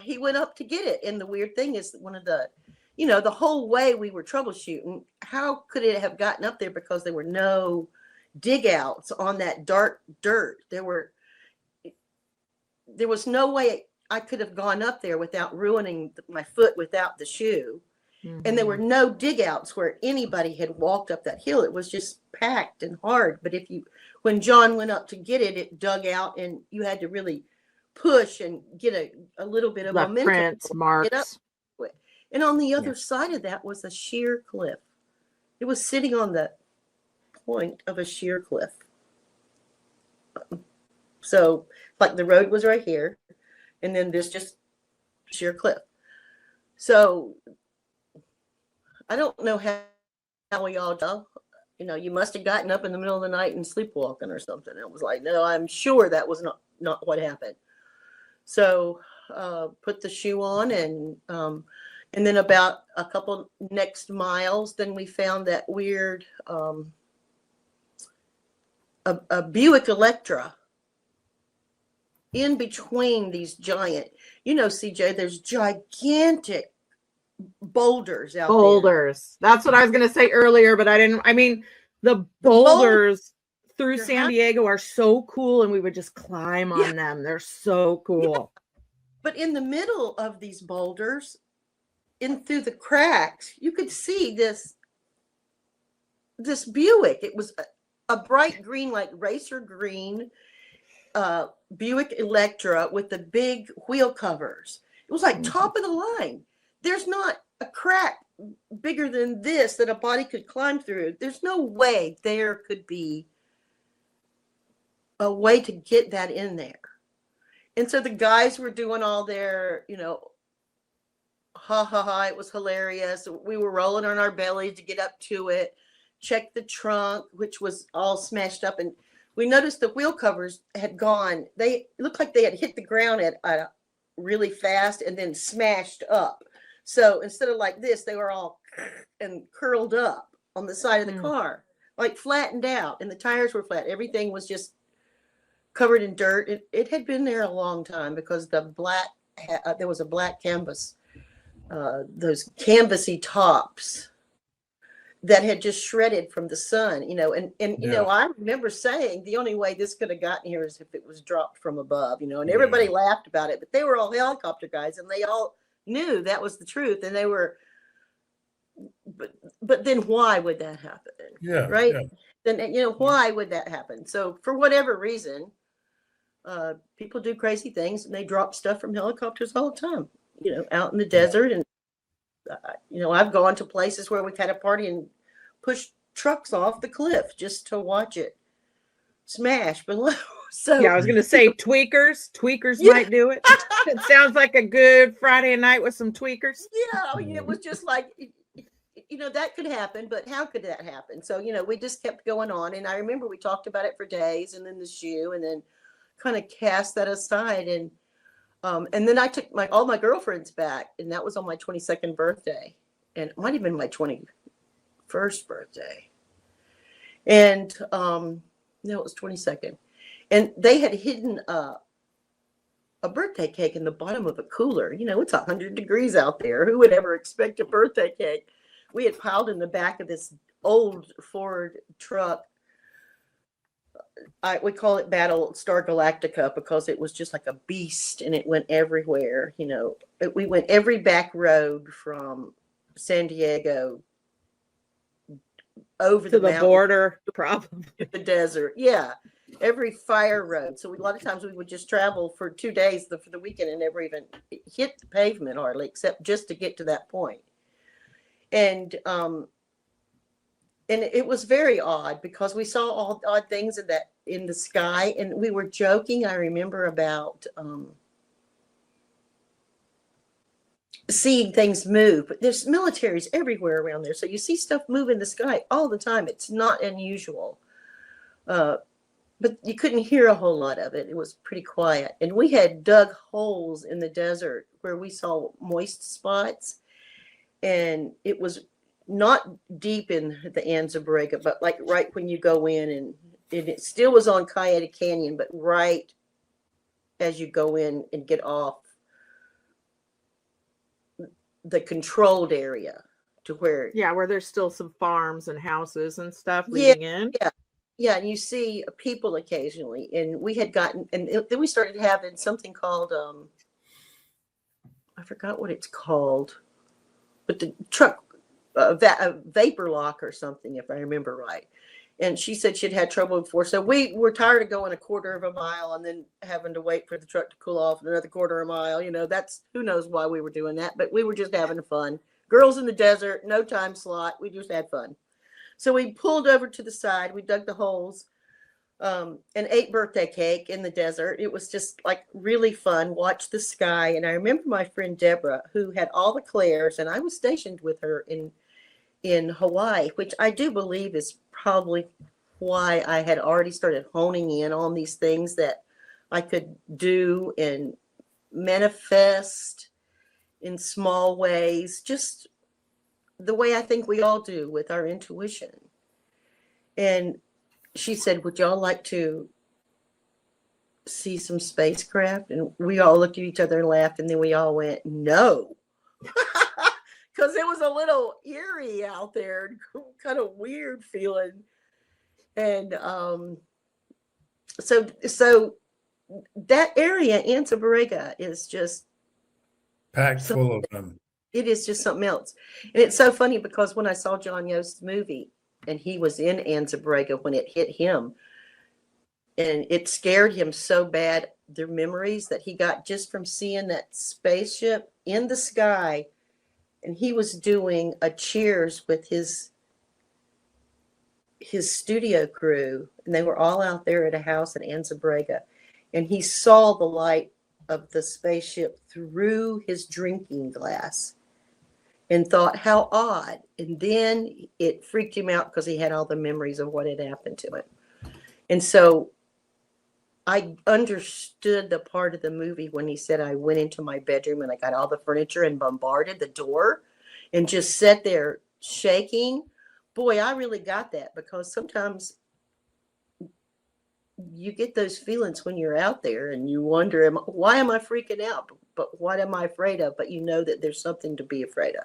he went up to get it. And the weird thing is that one of the, the whole way we were troubleshooting, how could it have gotten up there? Because there were no dig outs on that dark dirt. There was no way I could have gone up there without ruining my foot without the shoe. Mm-hmm. And there were no dig outs where anybody had walked up that hill. It was just packed and hard. But when John went up to get it, it dug out, and you had to really push and get a little bit of momentum. Prints, marks. And on the other side of that was a sheer cliff. It was sitting on the point of a sheer cliff. So like the road was right here, and then there's just sheer cliff. So I don't know how we all do. You must have gotten up in the middle of the night and sleepwalking or something. It was like, no, I'm sure that was not what happened. So put the shoe on, and then about a couple next miles, then we found that weird a Buick Electra in between these giant, CJ, there's gigantic boulders out there. That's what I was going to say earlier, but the boulders through San Diego are so cool, and we would just climb on them. They're so cool. Yeah. But in the middle of these boulders, in through the cracks, you could see this Buick. It was a bright green, like racer green Buick Electra with the big wheel covers. It was like top of the line. There's not a crack bigger than this that a body could climb through. There's no way there could be a way to get that in there. And so the guys were doing all their, ha ha ha, it was hilarious. We were rolling on our bellies to get up to it, check the trunk, which was all smashed up. And we noticed the wheel covers had gone. They looked like they had hit the ground at really fast and then smashed up. So instead of like this, they were all and curled up on the side of the car, like flattened out, and the tires were flat. Everything was just covered in dirt. It had been there a long time because there was a black canvas, those canvassy tops that had just shredded from the sun, I remember saying the only way this could have gotten here is if it was dropped from above, and everybody laughed about it, but they were all helicopter guys, and they all knew that was the truth, and they were, but then why would that happen? Yeah. Right. Yeah. Then, why would that happen? So for whatever reason, people do crazy things, and they drop stuff from helicopters all the time, out in the desert. And, I've gone to places where we've had a party and pushed trucks off the cliff just to watch it smash below. So yeah, I was going to say tweakers might do it. It sounds like a good Friday night with some tweakers. Yeah. It was just like, that could happen, but how could that happen? So, we just kept going on. And I remember we talked about it for days, and then the shoe, and then kind of cast that aside. And then I took all my girlfriends back, and that was on my 22nd birthday, and it might have been my 21st birthday. And no, it was 22nd. And they had hidden a birthday cake in the bottom of a cooler. It's 100 degrees out there. Who would ever expect a birthday cake? We had piled in the back of this old Ford truck. We call it Battlestar Galactica because it was just like a beast, and it went everywhere. We went every back road from San Diego over to the border, probably the desert. Yeah, every fire road. So a lot of times we would just travel for 2 days for the weekend and never even hit the pavement hardly, except just to get to that point. And and it was very odd because we saw all odd things in the sky, and we were joking. I remember about seeing things move, but there's militaries everywhere around there, so you see stuff move in the sky all the time. It's not unusual, but you couldn't hear a whole lot of it. It was pretty quiet, and we had dug holes in the desert where we saw moist spots, and it was not deep in the Anza-Borrego, but like right when you go in, and it still was on Cayeta Canyon, but right as you go in and get off the controlled area to where where there's still some farms and houses and stuff leading in. Yeah, and you see people occasionally, and we had gotten, and then we started having something called I forgot what it's called, but the truck vapor lock or something, if I remember right. And she said she'd had trouble before, so we were tired of going a quarter of a mile and then having to wait for the truck to cool off another quarter of a mile. You know, that's, who knows why we were doing that, but we were just having fun. Girls in the desert, no time slot. We just had fun. So we pulled over to the side. We dug the holes and ate birthday cake in the desert. It was just like really fun. Watch the sky. And I remember my friend Deborah, who had all the clairs, and I was stationed with her in Hawaii, which I do believe is probably why I had already started honing in on these things that I could do and manifest in small ways, just the way I think we all do with our intuition. And she said, would y'all like to see some spacecraft? And we all looked at each other and laughed, and then we all went, no. Because it was a little eerie out there, kind of weird feeling. And so that area, Anza-Borrego, is just packed full of them. It is just something else. And it's so funny because when I saw John Yost's movie, and he was in Anza-Borrego when it hit him, and it scared him so bad, the memories that he got just from seeing that spaceship in the sky. And he was doing a cheers with his studio crew, and they were all out there at a house in Anza-Borrego, and he saw the light of the spaceship through his drinking glass and thought, how odd. And then it freaked him out because he had all the memories of what had happened to him. And so I understood the part of the movie when he said, I went into my bedroom and I got all the furniture and bombarded the door and just sat there shaking. Boy, I really got that, because sometimes you get those feelings when you're out there and you wonder, why am I freaking out? But what am I afraid of? But you know that there's something to be afraid of.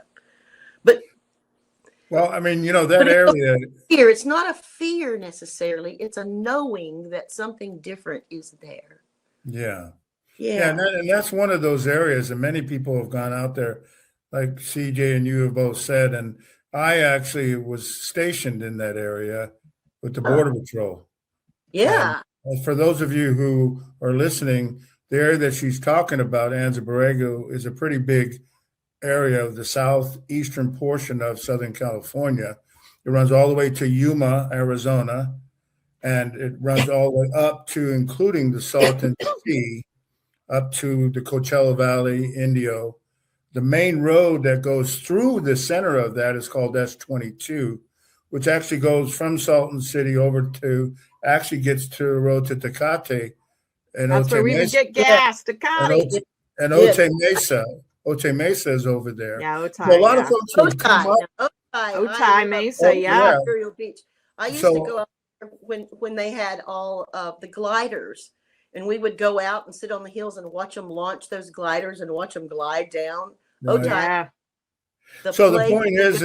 But well, I mean, you know, that area fear, it's not a fear necessarily. It's a knowing that something different is there. Yeah. Yeah. And that's one of those areas, and many people have gone out there, like CJ and you have both said. And I actually was stationed in that area with the Border Patrol. Yeah. And for those of you who are listening, the area that she's talking about, Anza-Borrego, is a pretty big area of the southeastern portion of Southern California. It runs all the way to Yuma, Arizona, and it runs all the way up to, including the Salton Sea, up to the Coachella Valley, Indio. The main road that goes through the center of that is called S22, which actually goes from Salton City over to, actually gets to the road to Tecate. And that's where we would get gas, Tecate. And Otay Mesa. Otay Mesa is over there. Yeah, Otay. So a lot of folks would come up. Otay Mesa, yeah. Imperial Beach. I used to go out there when they had all of the gliders, and we would go out and sit on the hills and watch them launch those gliders and watch them glide down. Right. Otay. Yeah. So the point is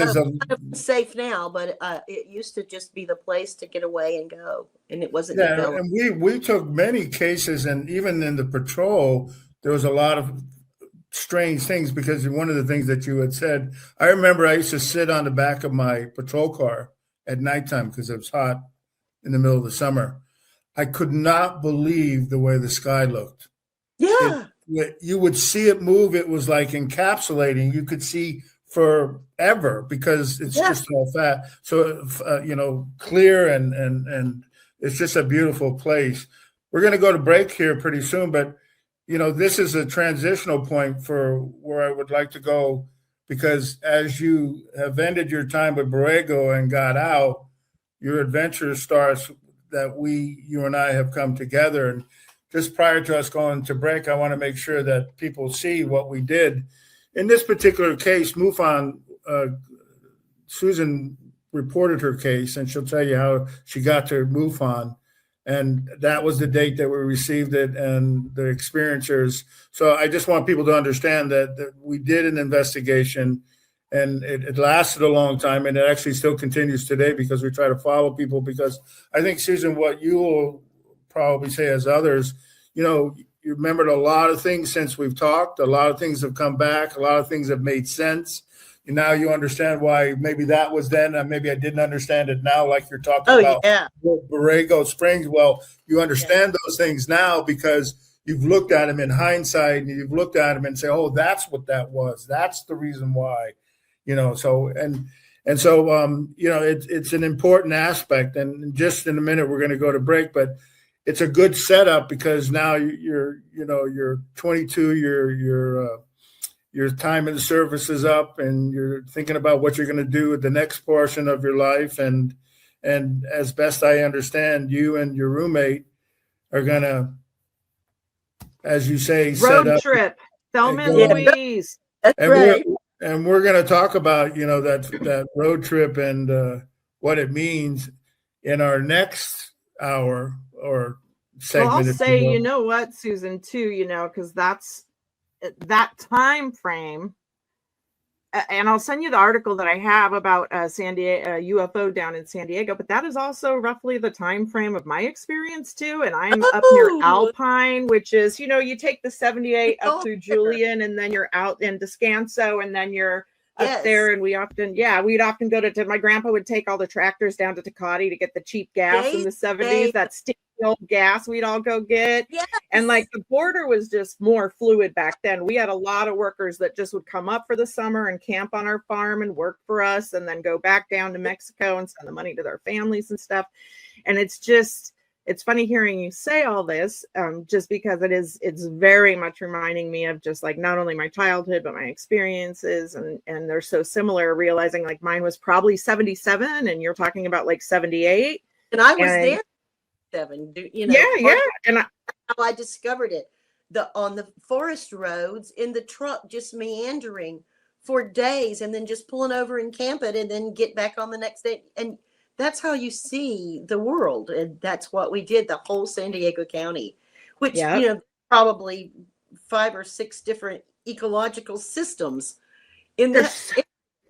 safe now, but it used to just be the place to get away and go, and it wasn't. Yeah, and we took many cases, and even in the patrol, there was a lot of strange things, because one of the things that you had said, I remember I used to sit on the back of my patrol car at nighttime because it was hot in the middle of the summer. I could not believe the way the sky looked. Yeah. You would see it move. It was like encapsulating. You could see forever because it's Yeah. just all fat. So, clear and it's just a beautiful place. We're going to go to break here pretty soon, but this is a transitional point for where I would like to go, because as you have ended your time with Borrego and got out, your adventure starts that you and I have come together. And just prior to us going to break, I want to make sure that people see what we did. In this particular case, MUFON, Susan reported her case, and she'll tell you how she got to MUFON. And that was the date that we received it and the experiencers. So I just want people to understand that we did an investigation, and it lasted a long time, and it actually still continues today because we try to follow people. Because I think, Susan, what you will probably say as others, you remembered a lot of things since we've talked. A lot of things have come back. A lot of things have made sense. And now you understand why maybe that was then, and maybe I didn't understand it now, like you're talking about Borrego Springs. Well, you understand those things now because you've looked at them in hindsight, and you've looked at them and say, oh, that's what that was. That's the reason why, so it's an important aspect. And just in a minute, we're going to go to break, but it's a good setup because now you're 22, your time in the service is up, and you're thinking about what you're going to do with the next portion of your life. And as best I understand, you and your roommate are going to, as you say, road set up trip, Thelma and Louise. That's right. We're going to talk about, that road trip and what it means in our next hour or segment. Well, I'll say, you know what, Susan, too, because that's that time frame. And I'll send you the article that I have about San Diego UFO down in San Diego, but that is also roughly the time frame of my experience too. And I'm up near Alpine, which is, you take the 78 up through Julian, and then you're out in Descanso, and then you're up there. And we'd often go to my grandpa would take all the tractors down to Tecate to get the cheap gas in the 70s. That sticky old gas we'd all go get. And like the border was just more fluid back then. We had a lot of workers that just would come up for the summer and camp on our farm and work for us, and then go back down to Mexico and send the money to their families and stuff. And it's funny hearing you say all this, just because it's very much reminding me of just like not only my childhood, but my experiences. And they're so similar, realizing like mine was probably 77 and you're talking about like 78. And I was there 7, And how I discovered it. On the forest roads, in the truck, just meandering for days, and then just pulling over and camp it, and then get back on the next day. And that's how you see the world. And that's what we did, the whole San Diego County, which, probably 5 or 6 different ecological systems in that.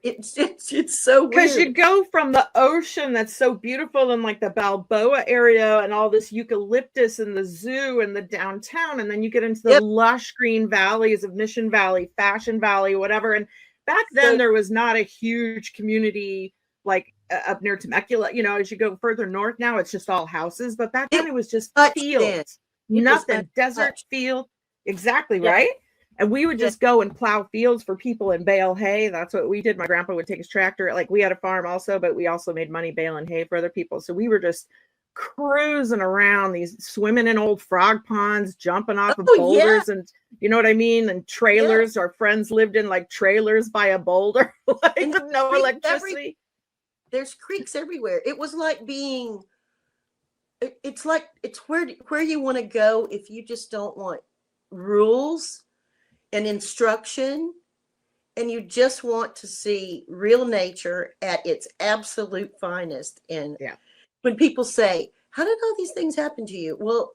It's so weird. Because you go from the ocean that's so beautiful in like the Balboa area and all this eucalyptus and the zoo and the downtown, and then you get into the lush green valleys of Mission Valley, Fashion Valley, whatever. And back then there was not a huge community like up near Temecula. As you go further north now, it's just all houses. But back then it was just fields, nothing, desert field. Exactly, right? And we would just go and plow fields for people and bale hay. That's what we did. My grandpa would take his tractor. Like we had a farm also, but we also made money baling hay for other people. So we were just cruising around, swimming in old frog ponds, jumping off of boulders, and you know what I mean? And trailers. Our friends lived in like trailers by a boulder, like no electricity. There's creeks everywhere. It was like it's where you want to go if you just don't want rules and instruction, and you just want to see real nature at its absolute finest. And when people say, how did all these things happen to you? Well,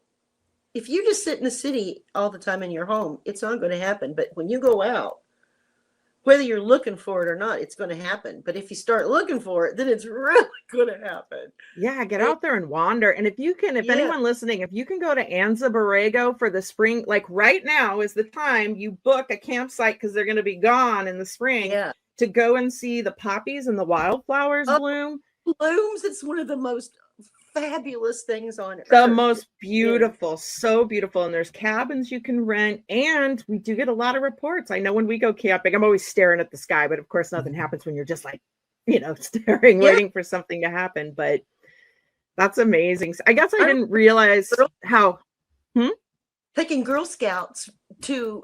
if you just sit in the city all the time in your home, it's not going to happen. But when you go out, whether you're looking for it or not, it's going to happen. But if you start looking for it, then it's really going to happen. Yeah, get out there and wander. And if anyone listening, if you can go to Anza-Borrego for the spring, like right now is the time you book a campsite, because they're going to be gone in the spring, to go and see the poppies and the wildflowers bloom. Blooms. It's one of the most fabulous things on earth. The most beautiful, so beautiful. And there's cabins you can rent. And we do get a lot of reports. I know when we go camping, I'm always staring at the sky, but of course nothing happens when you're just like, staring, waiting for something to happen. But that's amazing. I guess I didn't realize how taking Girl Scouts to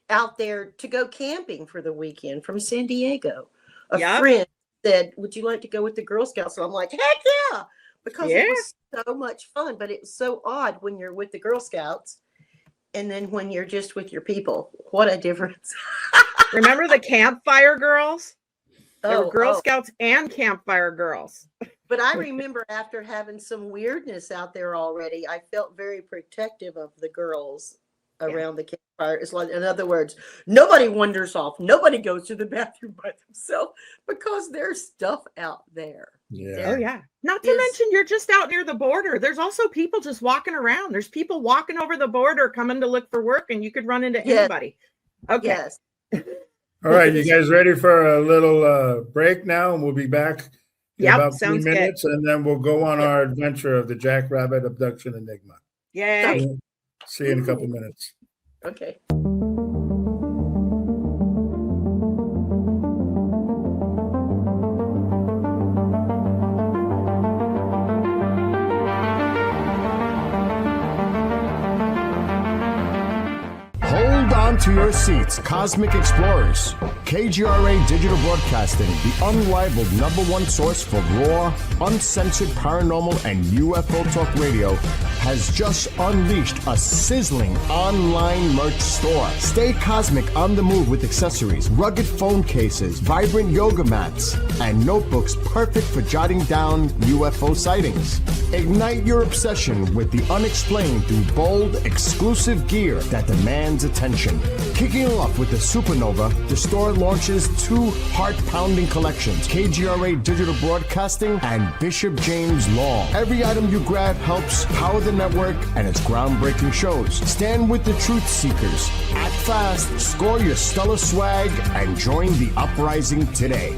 out there to go camping for the weekend from San Diego. A friend said, "Would you like to go with the Girl Scouts?" And I'm like, "Heck yeah!" Because it was so much fun. But it was so odd when you're with the Girl Scouts, and then when you're just with your people. What a difference! Remember the campfire girls? There were Girl Scouts and campfire girls. But I remember after having some weirdness out there already, I felt very protective of the girls around the campfire. It's like, in other words, nobody wanders off. Nobody goes to the bathroom by themselves because there's stuff out there. Yeah. Oh, yeah. Not to mention, you're just out near the border. There's also people just walking around. There's people walking over the border coming to look for work, and you could run into anybody. Okay. Yes. All right, you guys ready for a little break now? And we'll be back in about 3 minutes, and then we'll go on our adventure of the Jackrabbit Abduction Enigma. Yay. See you in a couple minutes. Okay. Hold on to your seats, Cosmic Explorers. KGRA Digital Broadcasting, the unrivaled #1 source for raw, uncensored paranormal and UFO talk radio, has just unleashed a sizzling online merch store. Stay cosmic on the move with accessories, rugged phone cases, vibrant yoga mats, and notebooks perfect for jotting down UFO sightings. Ignite your obsession with the unexplained through bold, exclusive gear that demands attention. Kicking off with the Supernova, the store launches 2 heart-pounding collections, KGRA Digital Broadcasting and Bishop James Long. Every item you grab helps power the network and its groundbreaking shows. Stand with the truth seekers. Act fast, score your stellar swag, and join the uprising today.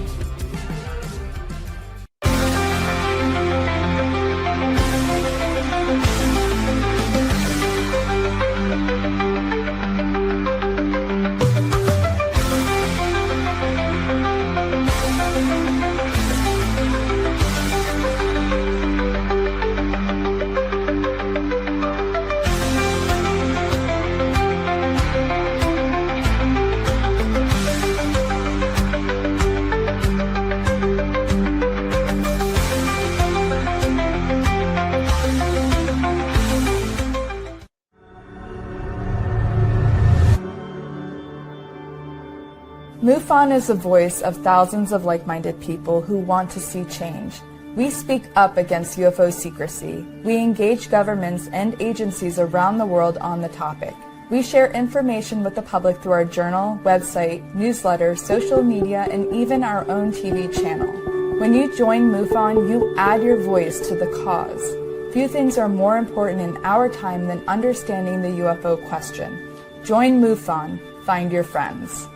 MUFON is the voice of thousands of like-minded people who want to see change. We speak up against UFO secrecy. We engage governments and agencies around the world on the topic. We share information with the public through our journal, website, newsletter, social media, and even our own TV channel. When you join MUFON, you add your voice to the cause. Few things are more important in our time than understanding the UFO question. Join MUFON. Find your friends.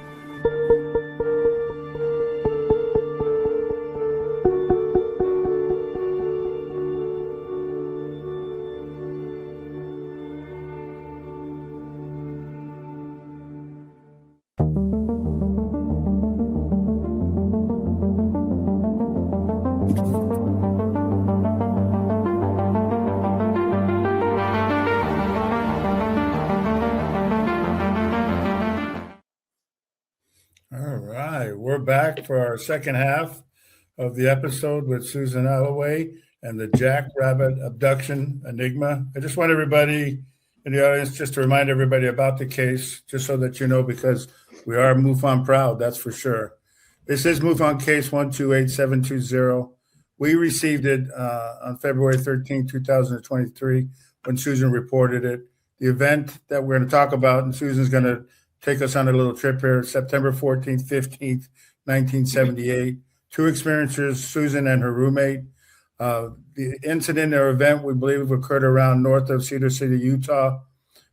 We're back for our second half of the episode with Susan Alloway and the Jackrabbit Abduction Enigma. I just want everybody in the audience just to remind everybody about the case, just so that you know, because we are MUFON proud, that's for sure. This is MUFON case 128720. We received it on February 13, 2023, when Susan reported it. The event that we're going to talk about, and Susan's going to take us on a little trip here, September 14th, 15th, 1978. 2 experiencers, Susan and her roommate. The incident or event, we believe, occurred around north of Cedar City, Utah.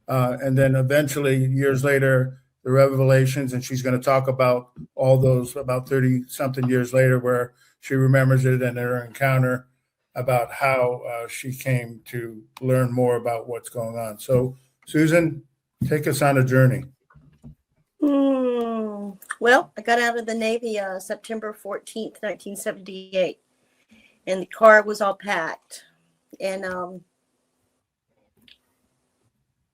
And then eventually, years later, the revelations, and she's going to talk about all those about 30-something years later where she remembers it and her encounter about how she came to learn more about what's going on. So, Susan, take us on a journey. Well, I got out of the Navy September 14th, 1978, and the car was all packed. And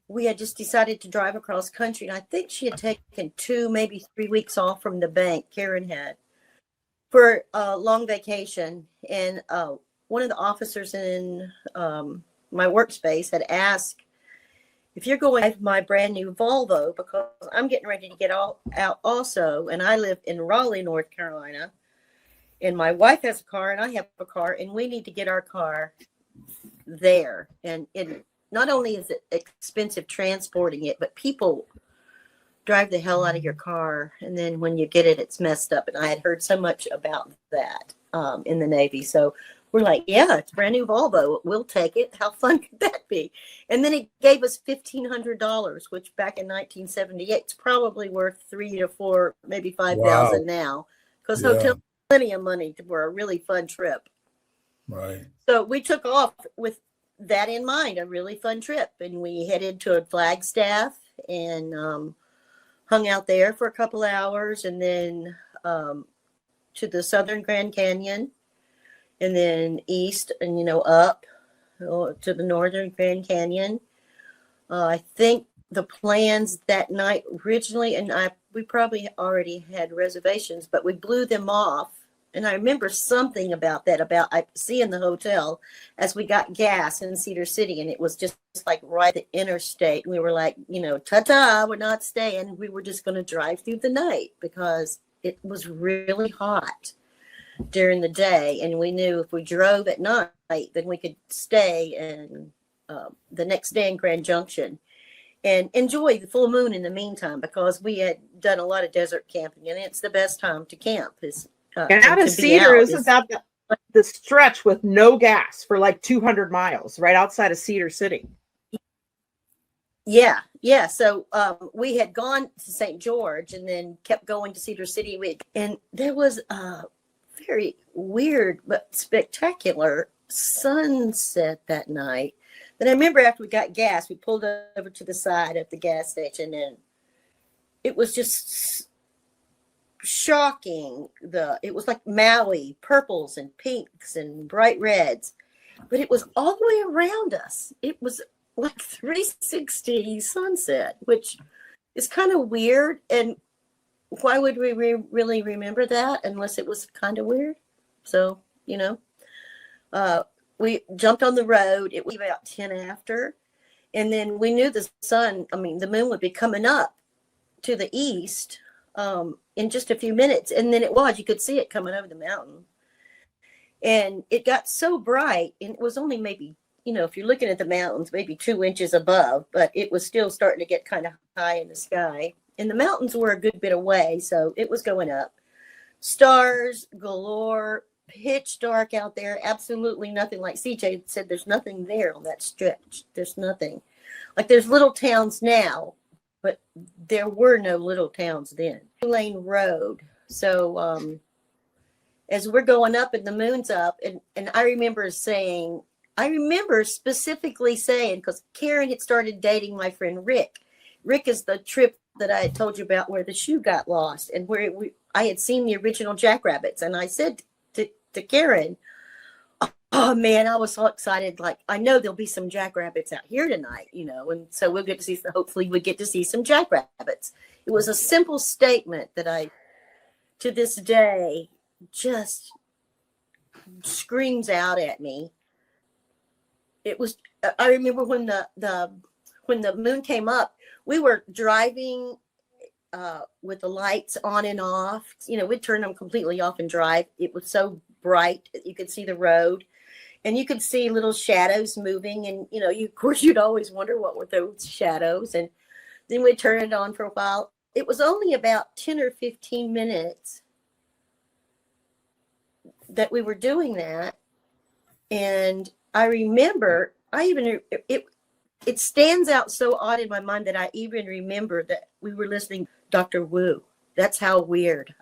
we had just decided to drive across country. And I think she had taken 2, maybe 3 weeks off from the bank, Karen had, for a long vacation. And one of the officers in my workspace had asked, if you're going to drive my brand new Volvo, because I'm getting ready to get out also, and I live in Raleigh, North Carolina, and my wife has a car and I have a car, and we need to get our car there. And not only is it expensive transporting it, but people drive the hell out of your car, and then when you get it, it's messed up. And I had heard so much about that in the Navy. So we're like, yeah, it's a brand new Volvo. We'll take it. How fun could that be? And then it gave us $1,500, which back in 1978, it's probably worth $3,000 to $4,000, maybe $5,000 now, because hotels plenty of money for a really fun trip. Right. So we took off with that in mind, a really fun trip, and we headed to Flagstaff and hung out there for a couple hours, and then to the southern Grand Canyon, and then east and up to the northern Grand Canyon. I think the plans that night originally, and we probably already had reservations, but we blew them off. And I remember something about that, about seeing the hotel as we got gas in Cedar City, and it was just like right at the interstate. We were like, ta-ta, we're not staying. We were just going to drive through the night because it was really hot during the day. And we knew if we drove at night, then we could stay and the next day in Grand Junction and enjoy the full moon in the meantime, because we had done a lot of desert camping, and it's the best time to camp. And out of Cedar, isn't that the stretch with no gas for like 200 miles right outside of Cedar City? Yeah. So we had gone to St. George and then kept going to Cedar City. And there was a very weird but spectacular sunset that night. Then I remember after we got gas, we pulled over to the side of the gas station, and it was just shocking. It was like Maui, purples and pinks and bright reds, but it was all the way around us. It was like 360 sunset, which is kind of weird. And why would we really remember that unless it was kind of weird? So, we jumped on the road. It was about 10 after, and then we knew the moon would be coming up to the east in just a few minutes. And then you could see it coming over the mountain, and it got so bright, and it was only maybe, if you're looking at the mountains, maybe 2 inches above, but it was still starting to get kind of high in the sky, and the mountains were a good bit away. So it was going up, stars galore, pitch dark out there. Absolutely nothing. Like CJ said, there's nothing there on that stretch. There's nothing. Like there's little towns now, but there were no little towns then. 2-lane road. So as we're going up and the moon's up, and I remember specifically saying, because Karen had started dating my friend Rick. Rick is the trip that I had told you about where the shoe got lost, and where I had seen the original Jackrabbits. And I said to Karen, oh man, I was so excited. Like, I know there'll be some Jackrabbits out here tonight, and so we'll get to see, hopefully we get to see some Jackrabbits. It was a simple statement that to this day, just screams out at me. It was, I remember when the moon came up, we were driving with the lights on and off. We'd turn them completely off and drive. It was so bright that you could see the road, and you could see little shadows moving. And, of course, you'd always wonder what were those shadows. And then we'd turn it on for a while. It was only about 10 or 15 minutes that we were doing that. And I remember, it stands out so odd in my mind that I even remember that we were listening to Dr. Wu. That's how weird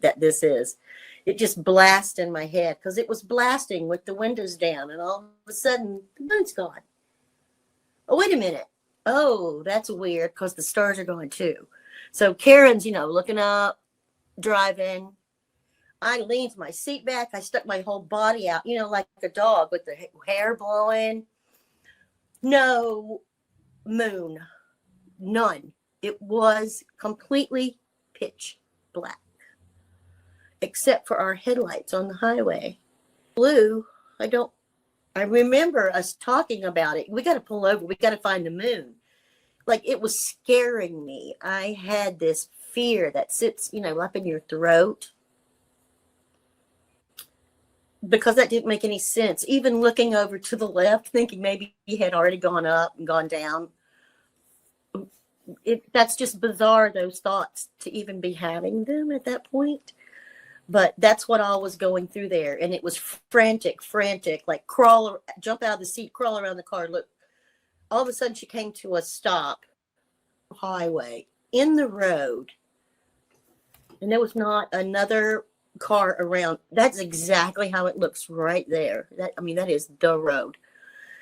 that this is. it just blasted in my head because it was blasting with the windows down, and all of a sudden the moon's gone. Oh, wait a minute. Oh, that's weird because the stars are going too. So Karen's, looking up, driving. I leaned my seat back. I stuck my whole body out, like a dog with the hair blowing. No moon. None. It was completely pitch black, except for our headlights on the highway. Blue, I remember us talking about it. We got to pull over. We got to find the moon. Like, it was scaring me. I had this fear that sits, up in your throat. Because that didn't make any sense. Even looking over to the left, thinking maybe he had already gone up and gone down. That's just bizarre, those thoughts, to even be having them at that point. But that's what all was going through there. And it was frantic, like jump out of the seat, crawl around the car. Look, all of a sudden she came to a stop, highway, in the road. And there was not another car around. That's exactly how it looks right there. That is the road.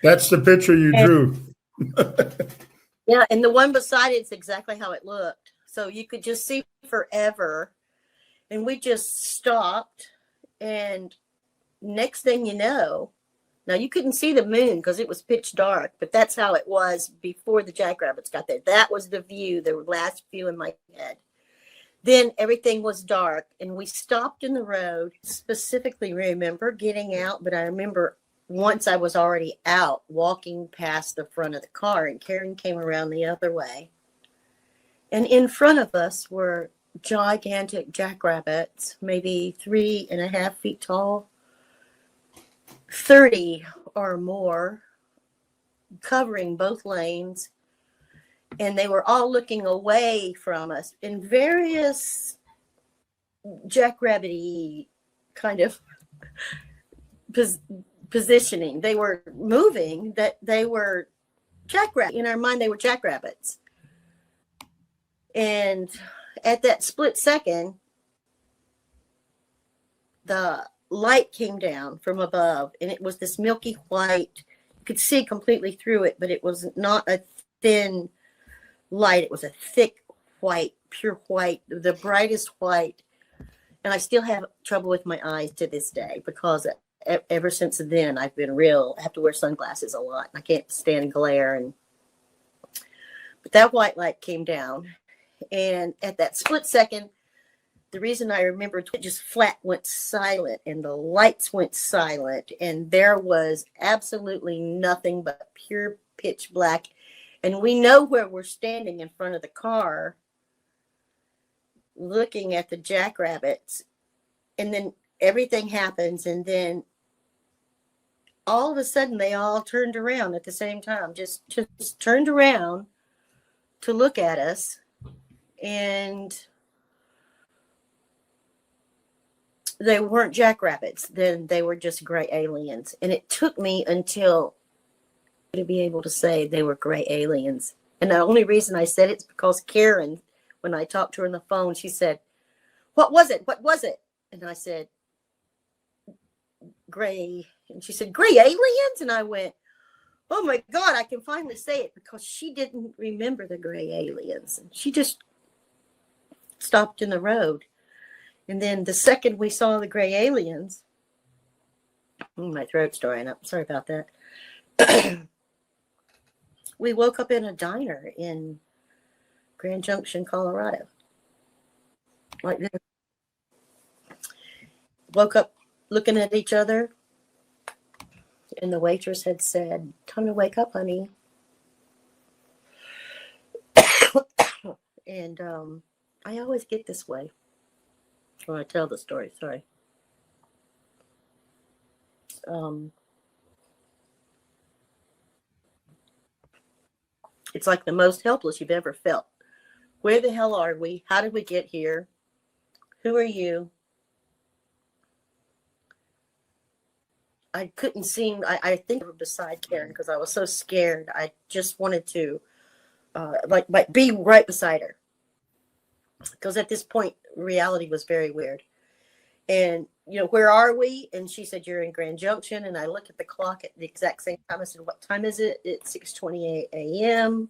That's the picture you drew. Yeah, and the one beside it's exactly how it looked. So you could just see forever. And we just stopped, and next thing you know, now you couldn't see the moon because it was pitch dark, but that's how it was before the Jackrabbits got there. That was the view, the last view in my head. Then everything was dark, and we stopped in the road. Specifically remember getting out, but I remember once I was already out, walking past the front of the car, and Karen came around the other way. And in front of us were gigantic jackrabbits, maybe 3.5 feet tall, 30 or more, covering both lanes. And they were all looking away from us in various jackrabbit-y kind of positioning. They were moving, that they were jackrabbits. In our mind, they were jackrabbits. And at that split second, the light came down from above, and it was this milky white. You could see completely through it, but it was not a thin light. It was a thick white, pure white, the brightest white. And I still have trouble with my eyes to this day because ever since then, I have to wear sunglasses a lot. I can't stand glare. But that white light came down. And at that split second, the reason I remember, it just flat went silent, and the lights went silent, and there was absolutely nothing but pure pitch black. And we know where we're standing in front of the car, looking at the jackrabbits, and then everything happens, and then all of a sudden they all turned around at the same time, just turned around to look at us. And they weren't jackrabbits. Then they were just gray aliens. And it took me until to be able to say they were gray aliens. And the only reason I said it's because Karen, when I talked to her on the phone, she said, "What was it? What was it?" And I said, "Gray." And she said, "Gray aliens?" And I went, "Oh my God, I can finally say it," because she didn't remember the gray aliens. And she just stopped in the road. And then the second we saw the gray aliens, my throat's drying up. Sorry about that. We woke up in a diner in Grand Junction, Colorado. Like this. Woke up looking at each other. And the waitress had said, "Time to wake up, honey." And I always get this way when I tell the story. Sorry. It's like the most helpless you've ever felt. Where the hell are we? How did we get here? Who are you? I couldn't seem, I think, beside Karen because I was so scared. I just wanted to like be right beside her. Because at this point, reality was very weird. And, where are we? And she said, you're in Grand Junction. And I looked at the clock at the exact same time. I said, what time is it? It's 6:28 a.m.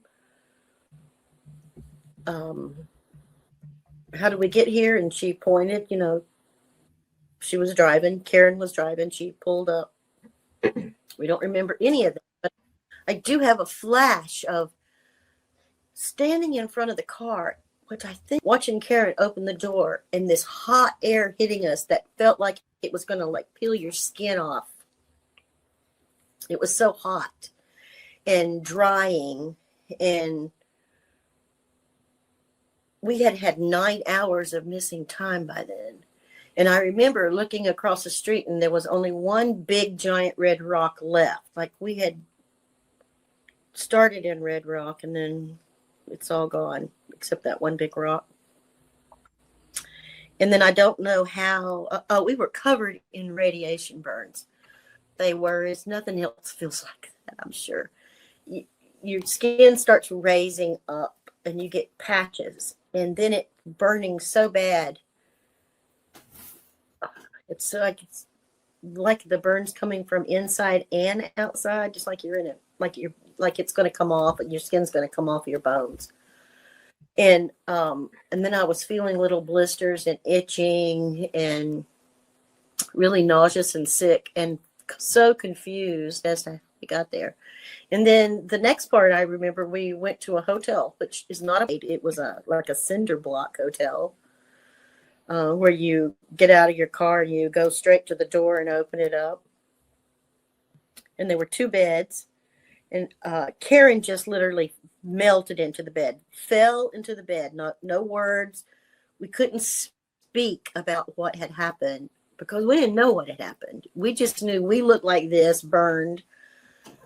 How did we get here? And she pointed, she was driving. Karen was driving. She pulled up. We don't remember any of that. But I do have a flash of standing in front of the car, which I think watching Karen open the door and this hot air hitting us that felt like it was going to like peel your skin off. It was so hot and drying, and we had had 9 hours of missing time by then. And I remember looking across the street and there was only one big giant red rock left. Like we had started in Red Rock and then it's all gone except that one big rock. And then I don't know how, we were covered in radiation burns. They were, it's nothing else feels like that, I'm sure. Your skin starts raising up and you get patches, and then it's burning so bad. It's like the burns coming from inside and outside, just like you're in it, like it's going to come off, and your skin's going to come off your bones. And then I was feeling little blisters and itching and really nauseous and sick and so confused as to how we got there. And then the next part I remember, we went to a hotel, which is not it was like a cinder block hotel, where you get out of your car and you go straight to the door and open it up. And there were 2 beds, and Karen just literally melted into the bed, fell into the bed, no words. We couldn't speak about what had happened because we didn't know what had happened. We just knew we looked like this, burned.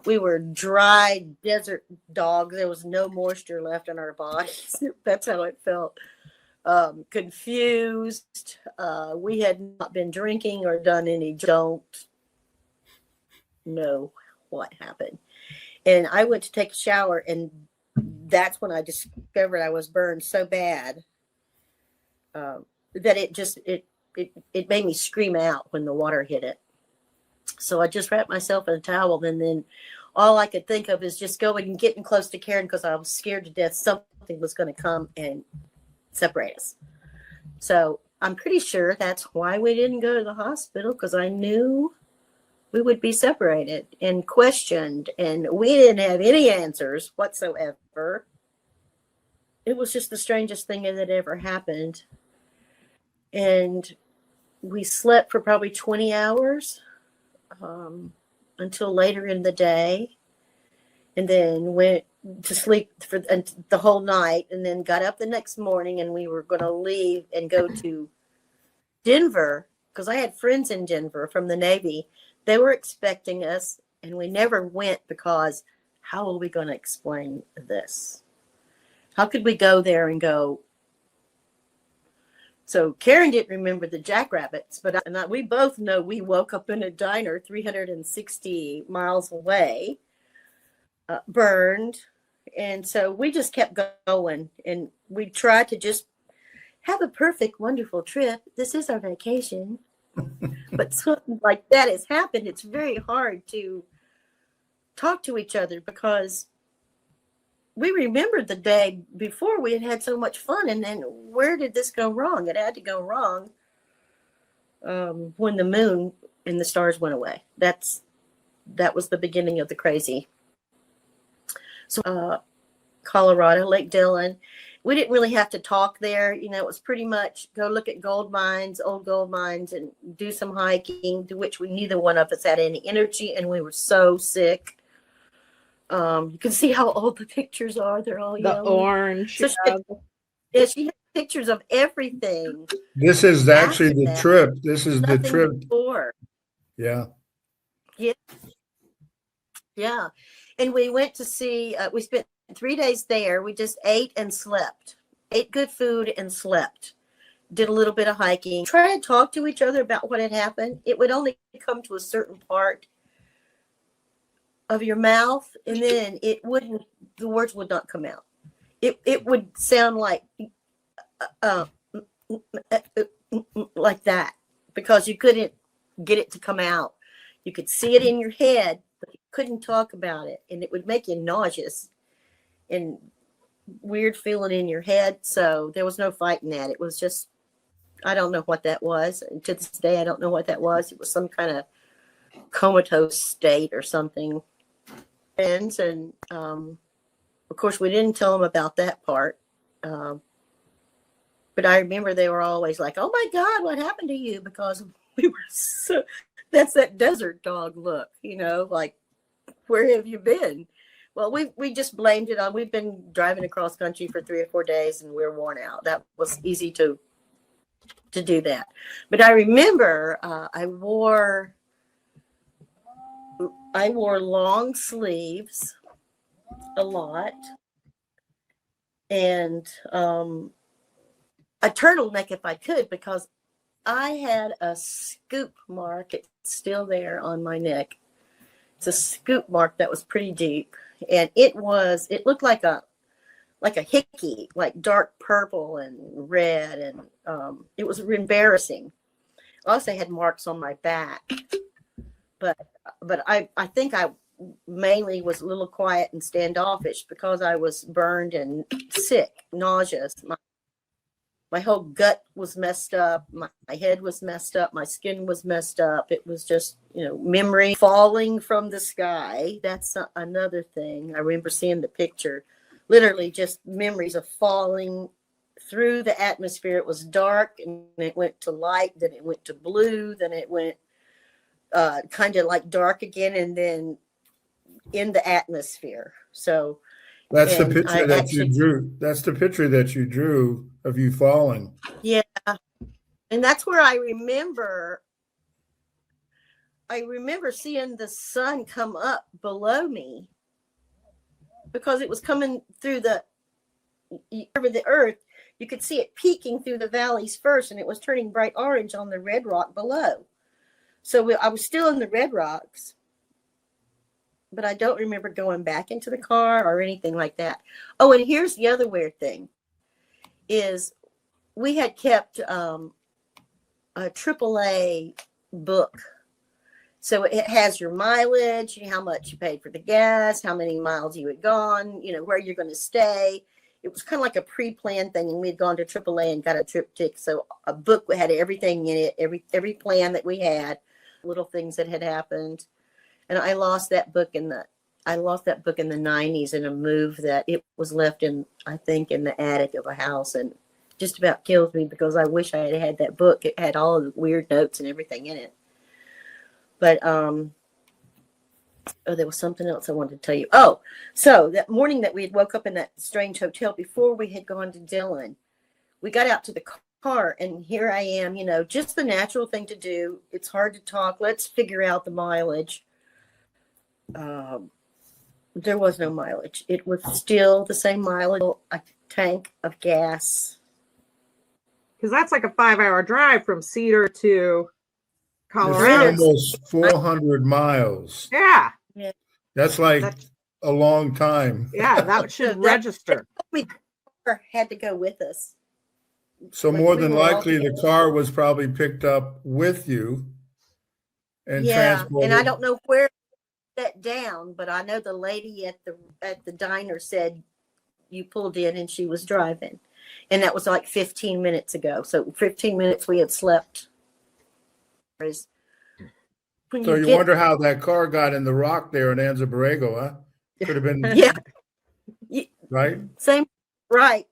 We were dry desert dogs. There was no moisture left in our bodies. That's how it felt. Confused. We had not been drinking or done any. Don't know what happened. And I went to take a shower, and that's when I discovered I was burned so bad that it made me scream out when the water hit it. So I just wrapped myself in a towel, and then all I could think of is just going and getting close to Karen because I was scared to death something was going to come and separate us. So I'm pretty sure that's why we didn't go to the hospital, because I knew we would be separated and questioned, and we didn't have any answers whatsoever. It was just the strangest thing that ever happened. And we slept for probably 20 hours until later in the day, and then went to sleep for the whole night, and then got up the next morning, and we were going to leave and go to Denver because I had friends in Denver from the Navy. They were expecting us, and we never went because how are we going to explain this? How could we go there and go? So Karen didn't remember the Jackrabbits, but we both know we woke up in a diner 360 miles away, burned. And so we just kept going, and we tried to just have a perfect, wonderful trip. This is our vacation. But something like that has happened. It's very hard to talk to each other because we remembered the day before we had so much fun, and then where did this go wrong? It had to go wrong when the moon and the stars went away. That was the beginning of the crazy. So Colorado, Lake Dillon, we didn't really have to talk there. It was pretty much go look at old gold mines, and do some hiking, to which neither one of us had any energy, and we were so sick. You can see how old the pictures are. They're all yellow. The orange. So she had pictures of everything. This is actually the trip. This is the trip. Before. Yeah. Yeah. Yeah. And we went to see, we spent 3 days there. We just ate and slept. Ate good food and slept. Did a little bit of hiking. Tried to talk to each other about what had happened. It would only come to a certain part of your mouth, and then the words would not come out. It would sound like that, because you couldn't get it to come out. You could see it in your head, but you couldn't talk about it, and it would make you nauseous and weird feeling in your head. So there was no fighting that. It was just, I don't know what that was. And to this day, I don't know what that was. It was some kind of comatose state or something. And of course, we didn't tell them about that part. But I remember they were always like, "Oh my God, what happened to you?" Because we were so, that's that desert dog look, like, where have you been? Well, we just blamed it on, we've been driving across country for 3 or 4 days and we're worn out. That was easy to do that. But I remember I wore long sleeves a lot, and a turtleneck if I could, because I had a scoop mark. It's still there on my neck. It's a scoop mark that was pretty deep, and it looked like a hickey, like dark purple and red, and it was embarrassing. I also had marks on my back, but I think I mainly was a little quiet and standoffish because I was burned and sick, nauseous. My whole gut was messed up. My head was messed up. My skin was messed up. It was just, memory falling from the sky. That's another thing. I remember seeing the picture, literally just memories of falling through the atmosphere. It was dark, and it went to light, then it went to blue, then it went kind of like dark again, and then in the atmosphere. So that's the picture that you drew. That's the picture that you drew of you falling. Yeah. And that's where I remember seeing the sun come up below me, because it was coming through over the earth. You could see it peeking through the valleys first, and it was turning bright orange on the red rock below. So I was still in the red rocks, but I don't remember going back into the car or anything like that. Oh, and here's the other weird thing, is we had kept a AAA book. So it has your mileage, how much you paid for the gas, how many miles you had gone, where you're going to stay. It was kind of like a pre-planned thing, and we had gone to AAA and got a triptych. So a book had everything in it, every plan that we had, little things that had happened. And I lost that book in the 90s in a move that it was left in, I think, in the attic of a house, and just about kills me because I wish I had had that book. It had all of the weird notes and everything in it. But there was something else I wanted to tell you. Oh, so that morning that we had woke up in that strange hotel before we had gone to Dillon, we got out to the car, and here I am, just the natural thing to do. It's hard to talk. Let's figure out the mileage. There was no mileage. It was still the same mileage, a tank of gas. Because that's like a 5-hour drive from Cedar to Colorado. It's almost 400 miles. Yeah. That's like a long time. Yeah, that should register. We had to go with us. So more than likely the car was probably picked up with you and transported. And I don't know where that down, but I know the lady at the diner said you pulled in and she was driving, and that was like 15 minutes ago. So 15 minutes we had slept. So you wonder how that car got in the rock there in Anza-Borrego, huh? Could have been right. Same, right.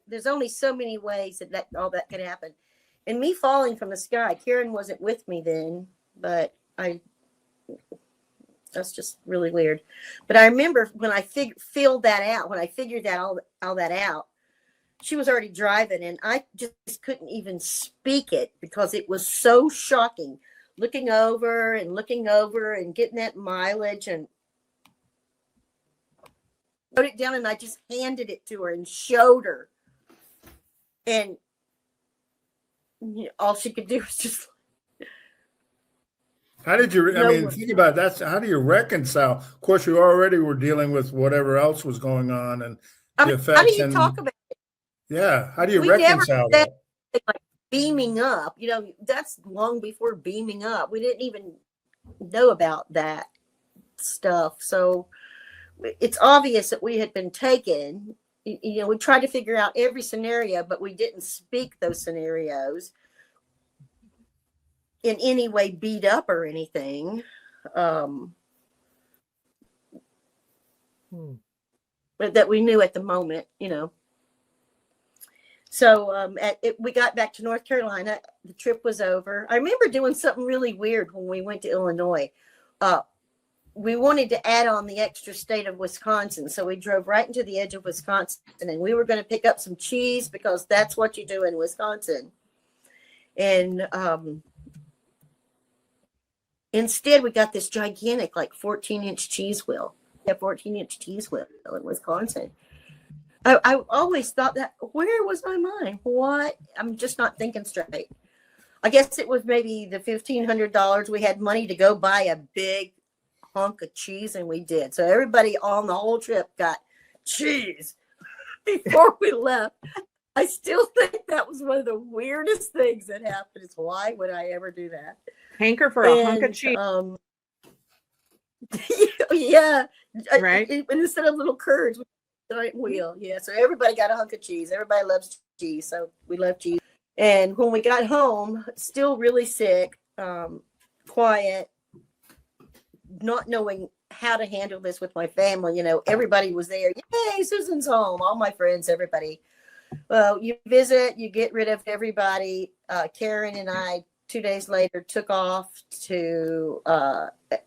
There's only so many ways that all that could happen. And me falling from the sky, Karen wasn't with me then, but that's just really weird. But I remember when I figured all that out, she was already driving, and I just couldn't even speak it because it was so shocking. Looking over and getting that mileage, and wrote it down, and I just handed it to her and showed her. And all she could do was just. How did you, think about that. How do you reconcile? Of course, you already were dealing with whatever else was going on and the effects. How do you talk about it? Yeah. How do you reconcile that? beaming up, that's long before beaming up. We didn't even know about that stuff. So it's obvious that we had been taken. We tried to figure out every scenario, but we didn't speak those scenarios in any way beat up or anything. But that we knew at the moment, So we got back to North Carolina. The trip was over. I remember doing something really weird when we went to Illinois. We wanted to add on the extra state of Wisconsin. So we drove right into the edge of Wisconsin, and we were going to pick up some cheese because that's what you do in Wisconsin. And instead, we got this gigantic, 14-inch cheese wheel. A 14-inch cheese wheel in Wisconsin. I always thought that, where was my mind? What? I'm just not thinking straight. I guess it was maybe the $1,500. We had money to go buy a big hunk of cheese, and we did. So everybody on the whole trip got cheese before we left. I still think that was one of the weirdest things that happened. Is why would I ever do that? Hanker for a hunk of cheese. Yeah. Right. And instead of little curds, giant wheel. Yeah. So everybody got a hunk of cheese. Everybody loves cheese. So we love cheese. And when we got home, still really sick, quiet, not knowing how to handle this with my family. Everybody was there. Yay, Susan's home. All my friends, everybody. Well, you visit, you get rid of everybody. Karen and I, 2 days later, took off to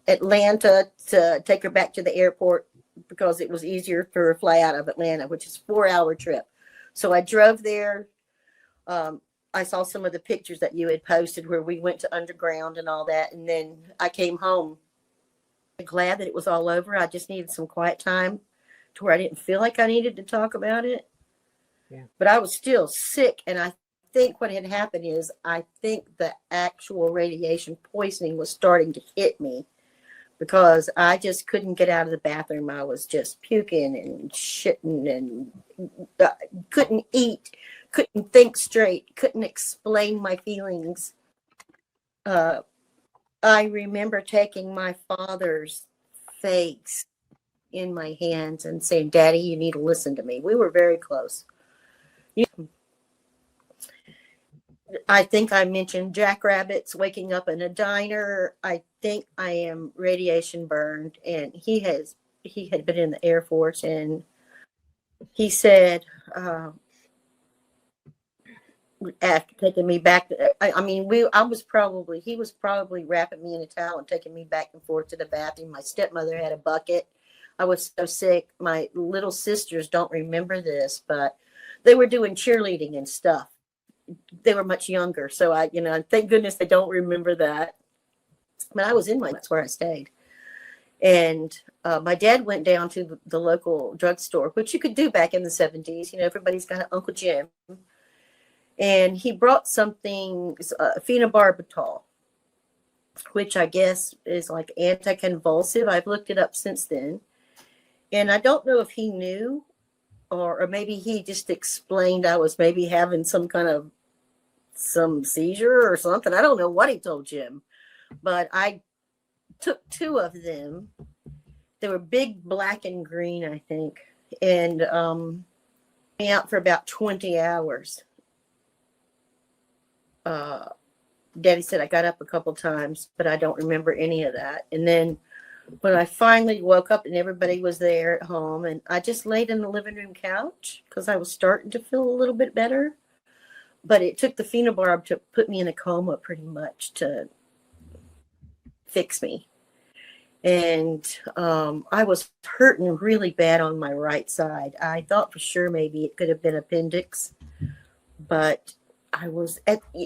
Atlanta to take her back to the airport because it was easier for her to fly out of Atlanta, which is a 4-hour trip. So I drove there. I saw some of the pictures that you had posted where we went to underground and all that. And then I came home. Glad that it was all over. I just needed some quiet time to where I didn't feel like I needed to talk about it. Yeah. But I was still sick, and I think what had happened is I think the actual radiation poisoning was starting to hit me because I just couldn't get out of the bathroom. I was just puking and shitting and couldn't eat, couldn't think straight, couldn't explain my feelings. I remember taking my father's face in my hands and saying, "Daddy, you need to listen to me." We were very close. I think I mentioned jackrabbits, waking up in a diner. I think I am radiation burned, and he had been in the Air Force, and he said, after taking me back, he was probably wrapping me in a towel and taking me back and forth to the bathroom. My stepmother had a bucket. I was so sick. My little sisters don't remember this, but they were doing cheerleading and stuff. They were much younger. So thank goodness they don't remember that. But I was that's where I stayed. And my dad went down to the local drugstore, which you could do back in the 70s. Everybody's got an Uncle Jim. And he brought something, phenobarbital, which I guess is like anticonvulsive. I've looked it up since then. And I don't know if he knew or maybe he just explained I was maybe having some seizure or something. I don't know what he told Jim, but I took 2 of them. They were big, black and green, I think. And me out for about 20 hours. Daddy said I got up a couple times, but I don't remember any of that. And then when I finally woke up and everybody was there at home, and I just laid in the living room couch because I was starting to feel a little bit better. But it took the phenobarb to put me in a coma pretty much to fix me. And I was hurting really bad on my right side. I thought for sure maybe it could have been appendix, but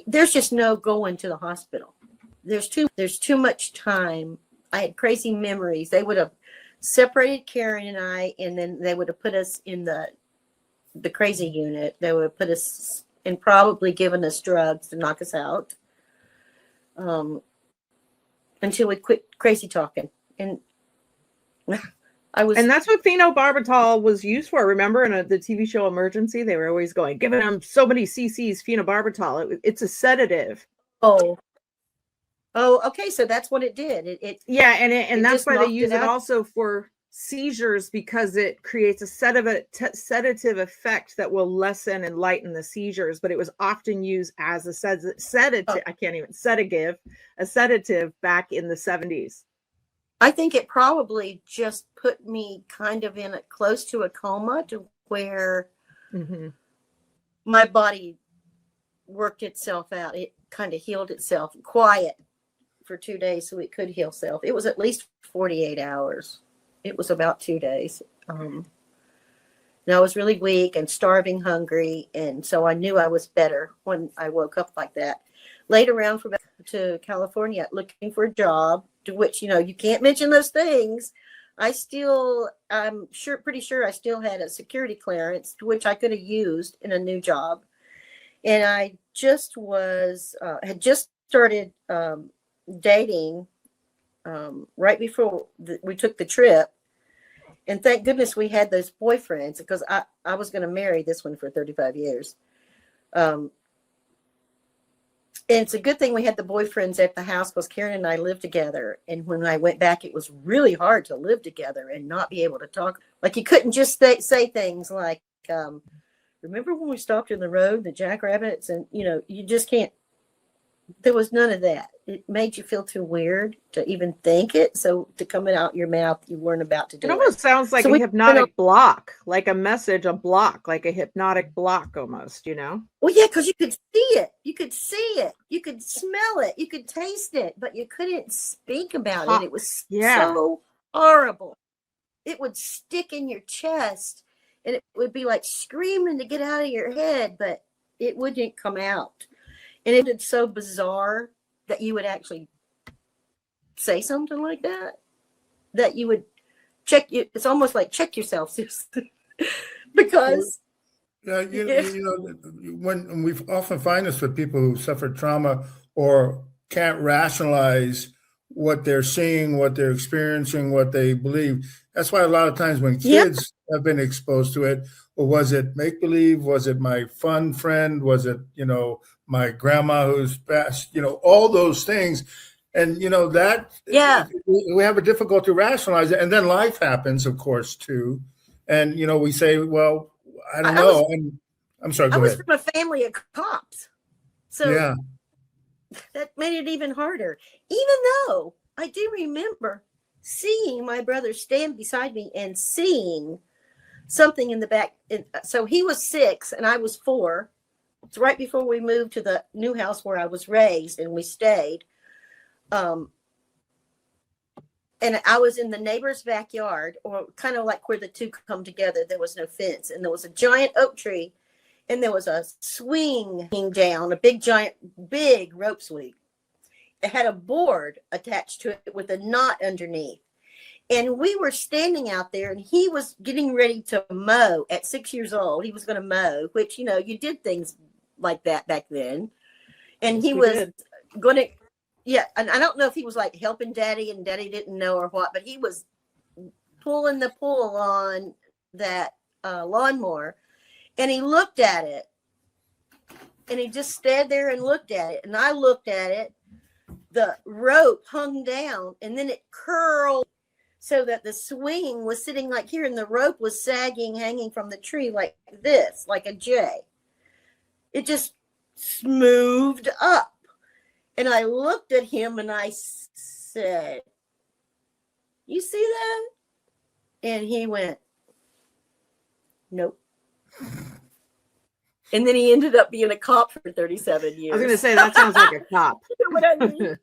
there's just no going to the hospital. There's too much time. I had crazy memories. They would have separated Karen and I, and then they would have put us in the crazy unit. They would have put us and probably given us drugs to knock us out until we quit crazy talking. And And that's what phenobarbital was used for. Remember in the TV show Emergency, they were always going, giving them so many cc's phenobarbital. It's a sedative. Oh, okay. So that's what it did. Yeah, and that's why they use it out. Also for seizures, because it creates a sedative effect that will lessen and lighten the seizures. But it was often used as a sedative. A sedative back in the 70s. I think it probably just put me kind of in close to a coma, to where my body worked itself out. It kind of healed itself quiet for 2 days so it could heal itself. It was at least 48 hours. It was about 2 days. And I was really weak and starving, hungry. And so I knew I was better when I woke up like that. Laid around to California looking for a job, to which, you can't mention those things. I'm pretty sure I still had a security clearance, to which I could have used in a new job. And I just had just started dating right before we took the trip. And thank goodness we had those boyfriends, because I was going to marry this one for 35 years. And it's a good thing we had the boyfriends at the house, because Karen and I lived together. And when I went back, it was really hard to live together and not be able to talk. Like, you couldn't just say things like, remember when we stopped in the road, the jackrabbits? And, you just can't. There was none of that. It made you feel too weird to even think it. So to come out your mouth, you weren't about to do it. It almost sounds like a hypnotic block, like a message, a block, like a hypnotic block almost, Well, yeah, because you could see it. You could see it. You could smell it. You could taste it, but you couldn't speak about it. It was so horrible. It would stick in your chest, and it would be like screaming to get out of your head, but it wouldn't come out. And it is so bizarre that you would actually say something like that, that you would check. It's almost like check yourself, because when we often find this with people who suffer trauma or can't rationalize what they're seeing, what they're experiencing, what they believe. That's why a lot of times when kids have been exposed to it, or was it make believe? Was it my fun friend? Was it my grandma who's passed, all those things. And, that, we have a difficulty rationalizing it. And then life happens, of course, too. And, we say, well, I don't know. I'm sorry, go ahead. I was from a family of cops. So that made it even harder. Even though I do remember seeing my brother stand beside me and seeing something in the back. So he was 6 and I was 4. It's right before we moved to the new house where I was raised, and we stayed. And I was in the neighbor's backyard, or kind of like where the two come together. There was no fence, and there was a giant oak tree, and there was a swing down, big rope swing. It had a board attached to it with a knot underneath. And we were standing out there, and he was getting ready to mow at 6 years old. He was going to mow, which, you did things like that back then. And he was going to, and I don't know if he was like helping Daddy and Daddy didn't know or what, but he was pulling the pull on that lawnmower. And he looked at it, and he just stood there and looked at it. And I looked at it. The rope hung down, and then it curled, so that the swing was sitting like here, and the rope was sagging, hanging from the tree like this, like a J. It just smoothed up. And I looked at him and I said, "You see that?" And he went, "Nope." And then he ended up being a cop for 37 years. I was going to say, that sounds like a cop. You know what I mean?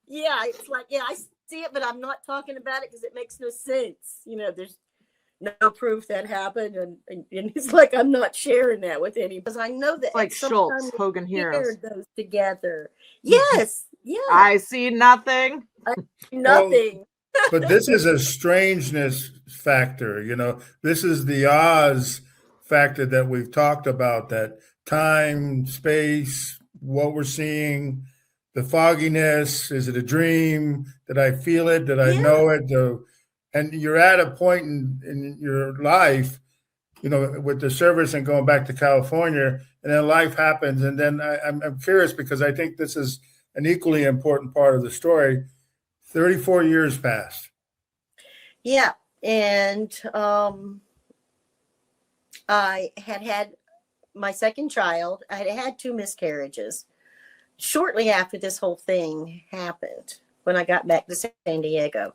Yeah, it's like, I see it, but I'm not talking about it because it makes no sense. There's no proof that happened. And it's like, I'm not sharing that with anybody, because I know that it's like Schultz, Hogan Heroes. Those together. Yes. Yeah. I see nothing. Nothing. But this is a strangeness factor. This is the Oz factor that we've talked about, that time, space, what we're seeing, the fogginess. Is it a dream? Did I feel it? Did I know it? and you're at a point in your life, you know, with the service and going back to California, and then life happens. And then I'm curious, because I think this is an equally important part of the story. 34 years passed. Yeah. And I had my second child. I had 2 miscarriages shortly after this whole thing happened when I got back to San Diego.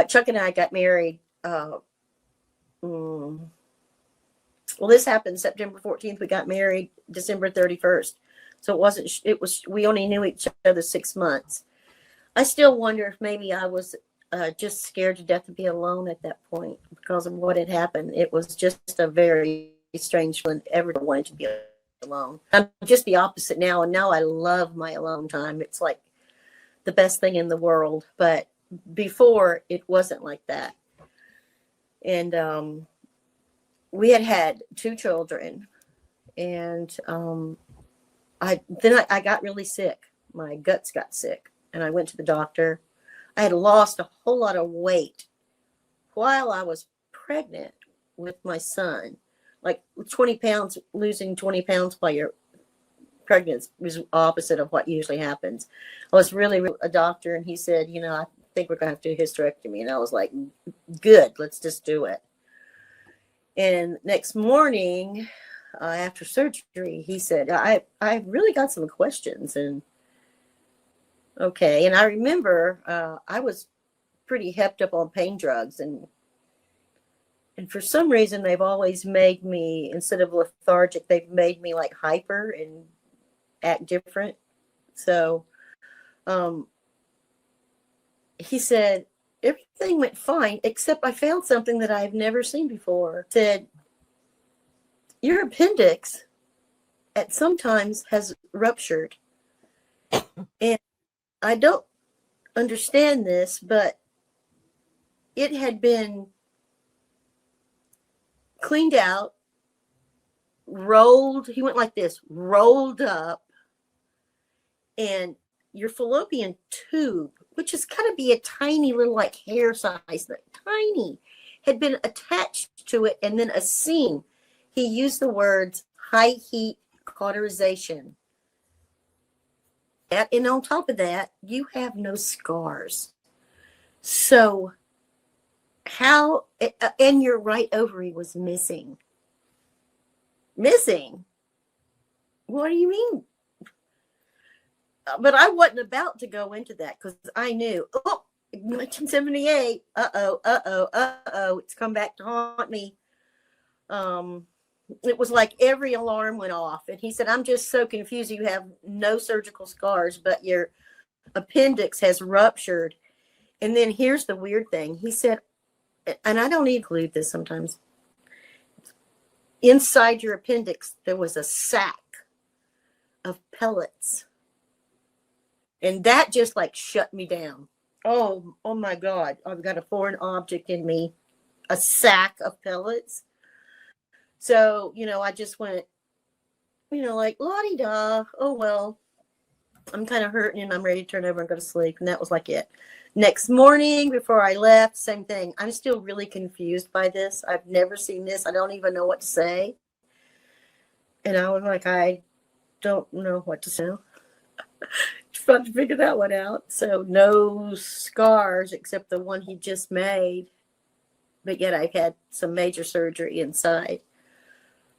Chuck and I got married. Well, this happened September 14th. We got married December 31st. So we only knew each other 6 months. I still wonder if maybe I was just scared to death to be alone at that point because of what had happened. It was just a very strange one. Ever wanted to be alone. I'm just the opposite now. And now I love my alone time. It's like the best thing in the world. But before, it wasn't like that. And we had 2 children. And I got really sick. My guts got sick. And I went to the doctor. I had lost a whole lot of weight while I was pregnant with my son. Like 20 pounds, losing 20 pounds while you're pregnant is opposite of what usually happens. I was really a doctor, and he said, you know, I think we're going to have to do a hysterectomy. And I was like, good, let's just do it. And next morning, after surgery, he said, I really got some questions. And okay. And I remember I was pretty hepped up on pain drugs. And for some reason, they've always made me, instead of lethargic, they've made me like hyper and act different. So he said, everything went fine, except I found something that I've never seen before. Said, your appendix at sometimes has ruptured. And I don't understand this, but it had been cleaned out, rolled. He went like this, rolled up, and your fallopian tube, which is kind of be a tiny little like hair size, tiny, had been attached to it, and then a seam. He used the words high heat cauterization. And on top of that, you have no scars. So how, and your right ovary was missing. Missing? What do you mean? But I wasn't about to go into that because I knew, 1978, it's come back to haunt me. It was like every alarm went off. And he said, I'm just so confused. You have no surgical scars, but your appendix has ruptured. And then here's the weird thing. He said, and I don't include this sometimes, inside your appendix, there was a sack of pellets. And that just like shut me down. Oh my God. I've got a foreign object in me, a sack of pellets. So, I just went, like, la-di-da. Oh, well, I'm kind of hurting and I'm ready to turn over and go to sleep. And that was like it. Next morning, before I left, same thing. I'm still really confused by this. I've never seen this. I don't even know what to say. And I was like, I don't know what to say. Trying to figure that one out. So no scars except the one he just made. But yet I've had some major surgery inside.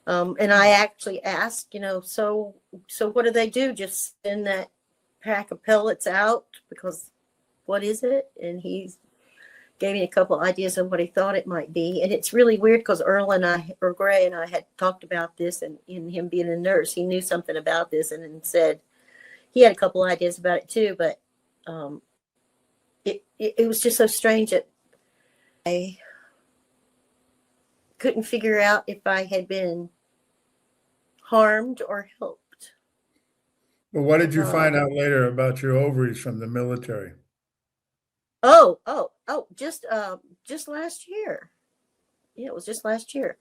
And I actually asked, so what do they do? Just send that pack of pellets out? Because what is it? And he gave me a couple ideas of what he thought it might be. And it's really weird because Gray and I had talked about this, and in him being a nurse, he knew something about this and then said he had a couple ideas about it too. But it was just so strange that I couldn't figure out if I had been harmed or helped. Well, what did you find out later about your ovaries from the military? Just last year. Yeah, it was just last year.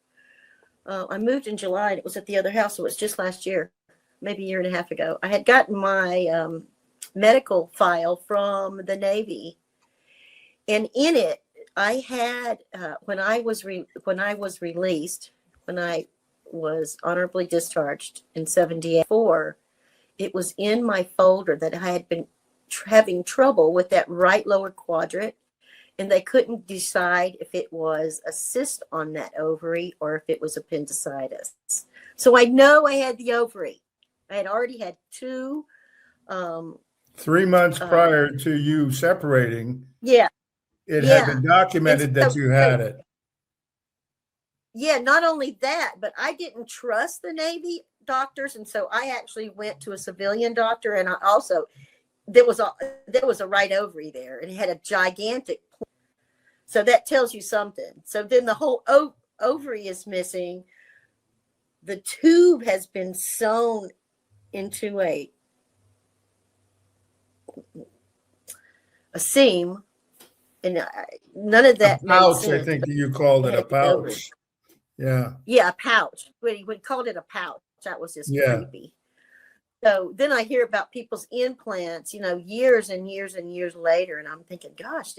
I moved in July and it was at the other house. So it was just last year, maybe a year and a half ago. I had gotten my medical file from the Navy, and in it, I had when I was released, when I was honorably discharged in '74, it was in my folder that I had been having trouble with that right lower quadrant, and they couldn't decide if it was a cyst on that ovary or if it was appendicitis. So I know I had the ovary. I had already had two. 3 months prior to you separating, Yeah. it had been documented that you had it. Yeah, not only that, but I didn't trust the Navy doctors, and so I actually went to a civilian doctor, and I also there was a right ovary there, and it had a gigantic. So that tells you something. So then the whole ovary is missing. The tube has been sewn into a seam, and none of that made Pouch, sense. I think you called it a pouch. Yeah. Yeah, a pouch. We called it a pouch. That was just creepy. So then I hear about people's implants, years and years and years later, and I'm thinking, gosh,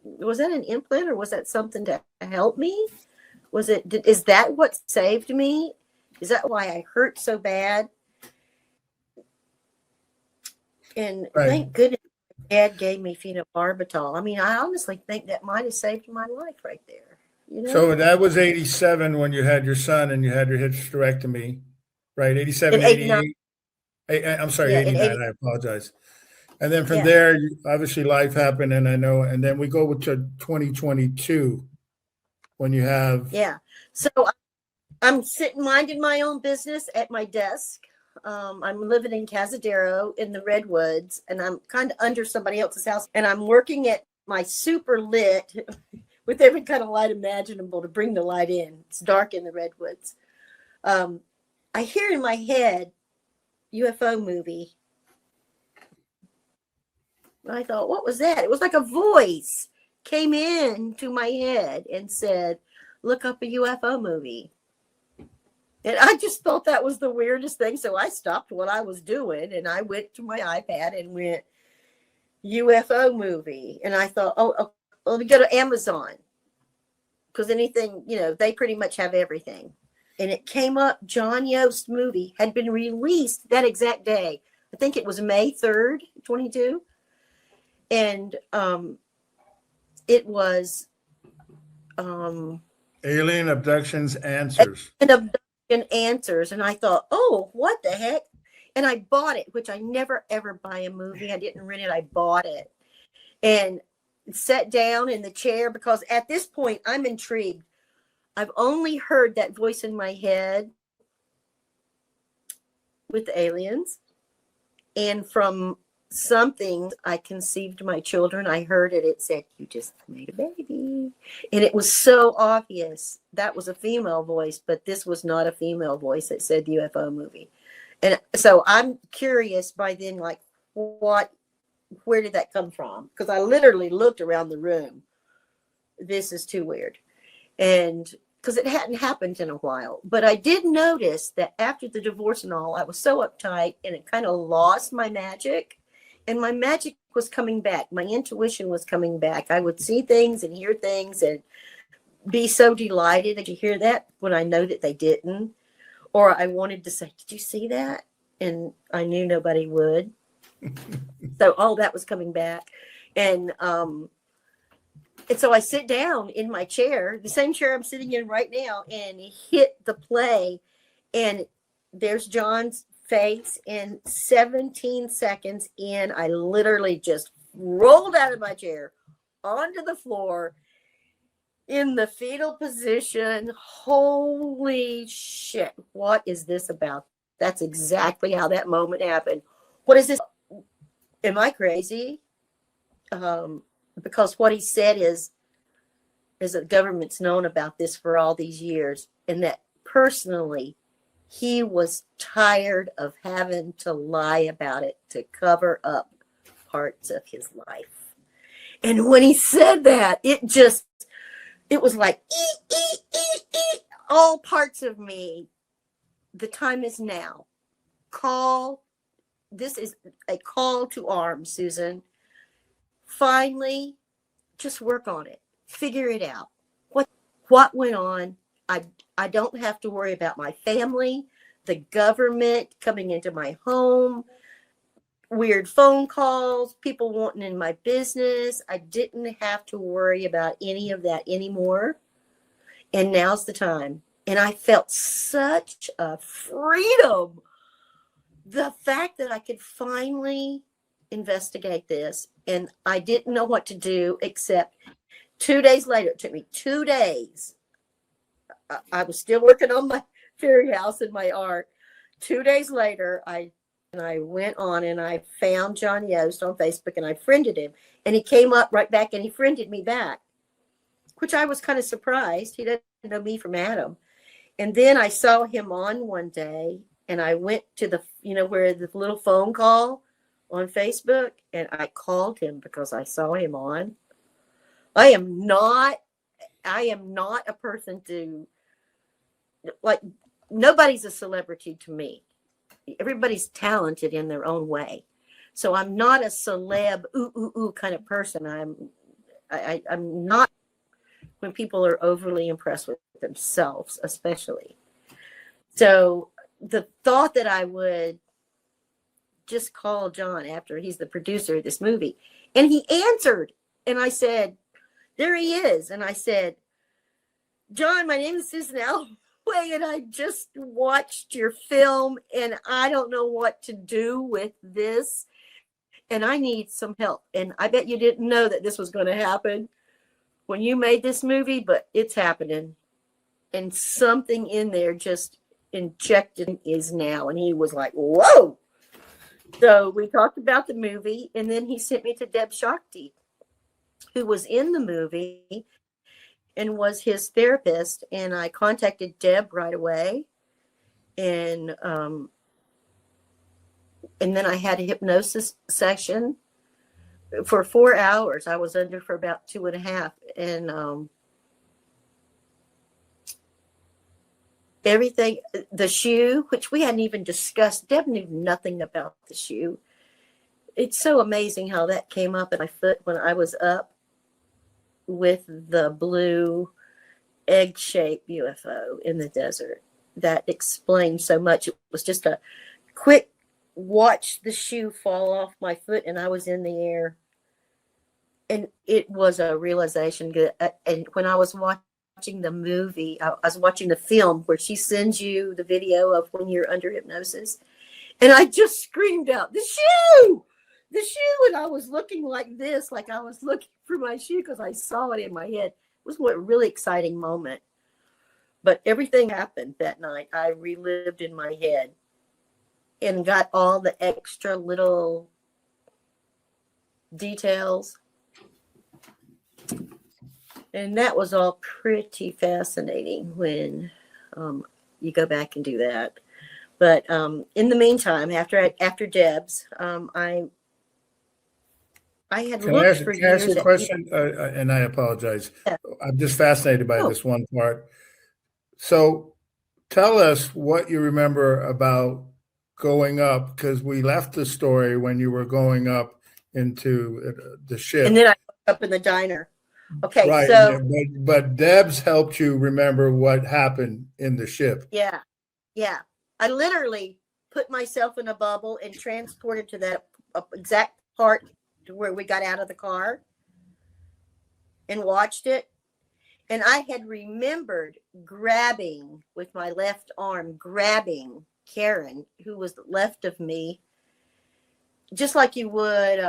was that an implant or was that something to help me? Is that what saved me? Is that why I hurt so bad? And thank goodness Dad gave me phenobarbital. I mean, I honestly think that might have saved my life right there. So that was 87 when you had your son and you had your hysterectomy, right? 87, 88. I'm sorry, 89. I apologize. And then from there, obviously life happened, and I know, and then we go to 2022 when you have. Yeah. So I'm sitting minding my own business at my desk. I'm living in Cazadero in the Redwoods, and I'm kind of under somebody else's house, and I'm working at my super lit with every kind of light imaginable to bring the light in. It's dark in the Redwoods. I hear in my head, UFO movie. I thought, what was that? It was like a voice came in to my head and said, look up a UFO movie. And I just thought that was the weirdest thing. So I stopped what I was doing and I went to my iPad and went UFO movie. And I thought, oh let me go to Amazon. Because anything, they pretty much have everything. And it came up, John Yost movie had been released that exact day. I think it was May 3rd, 22. And it was Alien Abductions Answers. An Abduction Answers. And I thought, oh, what the heck? And I bought it, which I never, ever buy a movie. I didn't rent it. I bought it. And sat down in the chair because at this point, I'm intrigued. I've only heard that voice in my head with the aliens. And from something I conceived my children, I heard it. It said, you just made a baby. And it was so obvious. That was a female voice, but this was not a female voice that said UFO movie. And so I'm curious by then, like, where did that come from? Because I literally looked around the room. This is too weird. And because it hadn't happened in a while. But I did notice that after the divorce and all, I was so uptight and it kind of lost my magic. And my magic was coming back. My intuition was coming back. I would see things and hear things and be so delighted that you hear that when I know that they didn't. Or I wanted to say, did you see that? And I knew nobody would. So all that was coming back. And so I sit down in my chair, the same chair I'm sitting in right now, and hit the play. And there's John's face. And 17 seconds in, I literally just rolled out of my chair onto the floor in the fetal position. Holy shit. What is this about? That's exactly how that moment happened. What is this? Am I crazy? Because what he said is that the government's known about this for all these years, and that personally, he was tired of having to lie about it to cover up parts of his life. And when he said that, it was like, all parts of me. The time is now. This is a call to arms, Susan. Finally, just work on it. figure it out. What went on? I don't have to worry about my family, the government coming into my home, weird phone calls, people wanting in my business. I didn't have to worry about any of that anymore. And now's the time. And I felt such a freedom. The fact that I could finally investigate this, and I didn't know what to do except 2 days later. It took me 2 days. I was still working on my fairy house and my art. 2 days later, I went on and I found John Yost on Facebook and I friended him. And he came up right back and he friended me back, which I was kind of surprised. He didn't know me from Adam. And then I saw him on one day and I went to the, where the little phone call on Facebook, and I called him because I saw him on. I am not a person to, like, nobody's a celebrity to me. Everybody's talented in their own way. So I'm not a celeb, kind of person. I'm not when people are overly impressed with themselves, especially. So the thought that I would just call John after he's the producer of this movie, and he answered, and I said, there he is. And I said, John, my name is Susan Alloway, and I just watched your film, and I don't know what to do with this, and I need some help. And I bet you didn't know that this was going to happen when you made this movie, but it's happening. And something in there just injected is now. And he was like, whoa. So we talked about the movie, and then he sent me to Deb Shakti, who was in the movie and was his therapist. And I contacted Deb right away. And then I had a hypnosis session for 4 hours. I was under for about 2.5. And everything, the shoe, which we hadn't even discussed. Deb knew nothing about the shoe. It's so amazing how that came up in my foot when I was up with the blue egg-shaped UFO in the desert. That explained so much. It was just a quick watch the shoe fall off my foot, and I was in the air. And it was a realization. And when I was watching the movie, I was watching the film where she sends you the video of when you're under hypnosis. And I just screamed out, the shoe! The shoe! And I was looking like this, like I was looking for my shoe because I saw it in my head. It was a really exciting moment. But everything happened that night. I relived in my head and got all the extra little details. And that was all pretty fascinating when you go back and do that. But in the meantime, after Deb's, I had looked for years. Can I ask you a question? And I apologize. Yeah. I'm just fascinated by this one part. So tell us what you remember about going up, because we left the story when you were going up into the ship. And then I woke up in the diner. Okay, right. So but Deb's helped you remember what happened in the ship. Yeah. I literally put myself in a bubble and transported to that exact part to where we got out of the car and watched it. And I had remembered grabbing with my left arm, grabbing Karen, who was left of me, just like you would,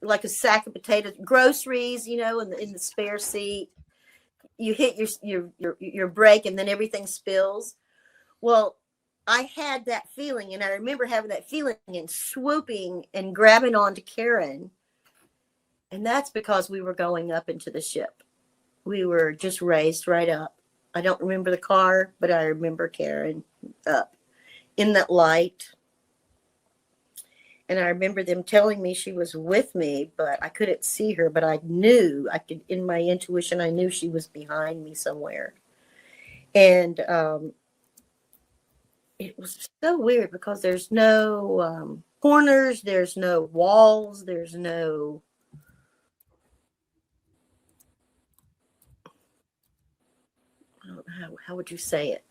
like a sack of potatoes, groceries, in the spare seat. You hit your brake and then everything spills. Well, I had that feeling, and I remember having that feeling and swooping and grabbing onto Karen. And that's because we were going up into the ship. We were just raised right up. I don't remember the car, but I remember Karen up in that light. And I remember them telling me she was with me, but I couldn't see her. But I knew, in my intuition, I knew she was behind me somewhere. And it was so weird because there's no corners, there's no walls, there's no how would you say it?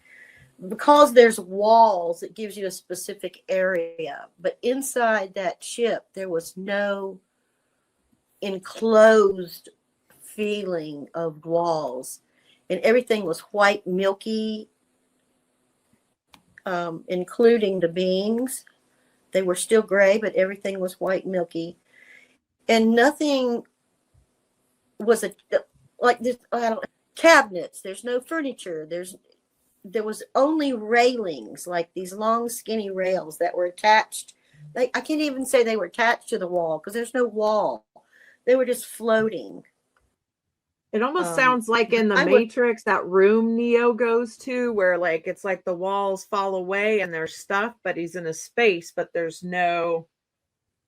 Because there's walls, it gives you a specific area. But inside that ship, there was no enclosed feeling of walls. And everything was white, milky, including the beings. They were still gray, but everything was white, milky. And nothing was like this. I don't cabinets. There's no furniture. There was only railings, like these long, skinny rails that were attached. I can't even say they were attached to the wall because there's no wall. They were just floating. It almost sounds like in the Matrix, that room Neo goes to, where like it's like the walls fall away and there's stuff, but he's in a space, but there's no,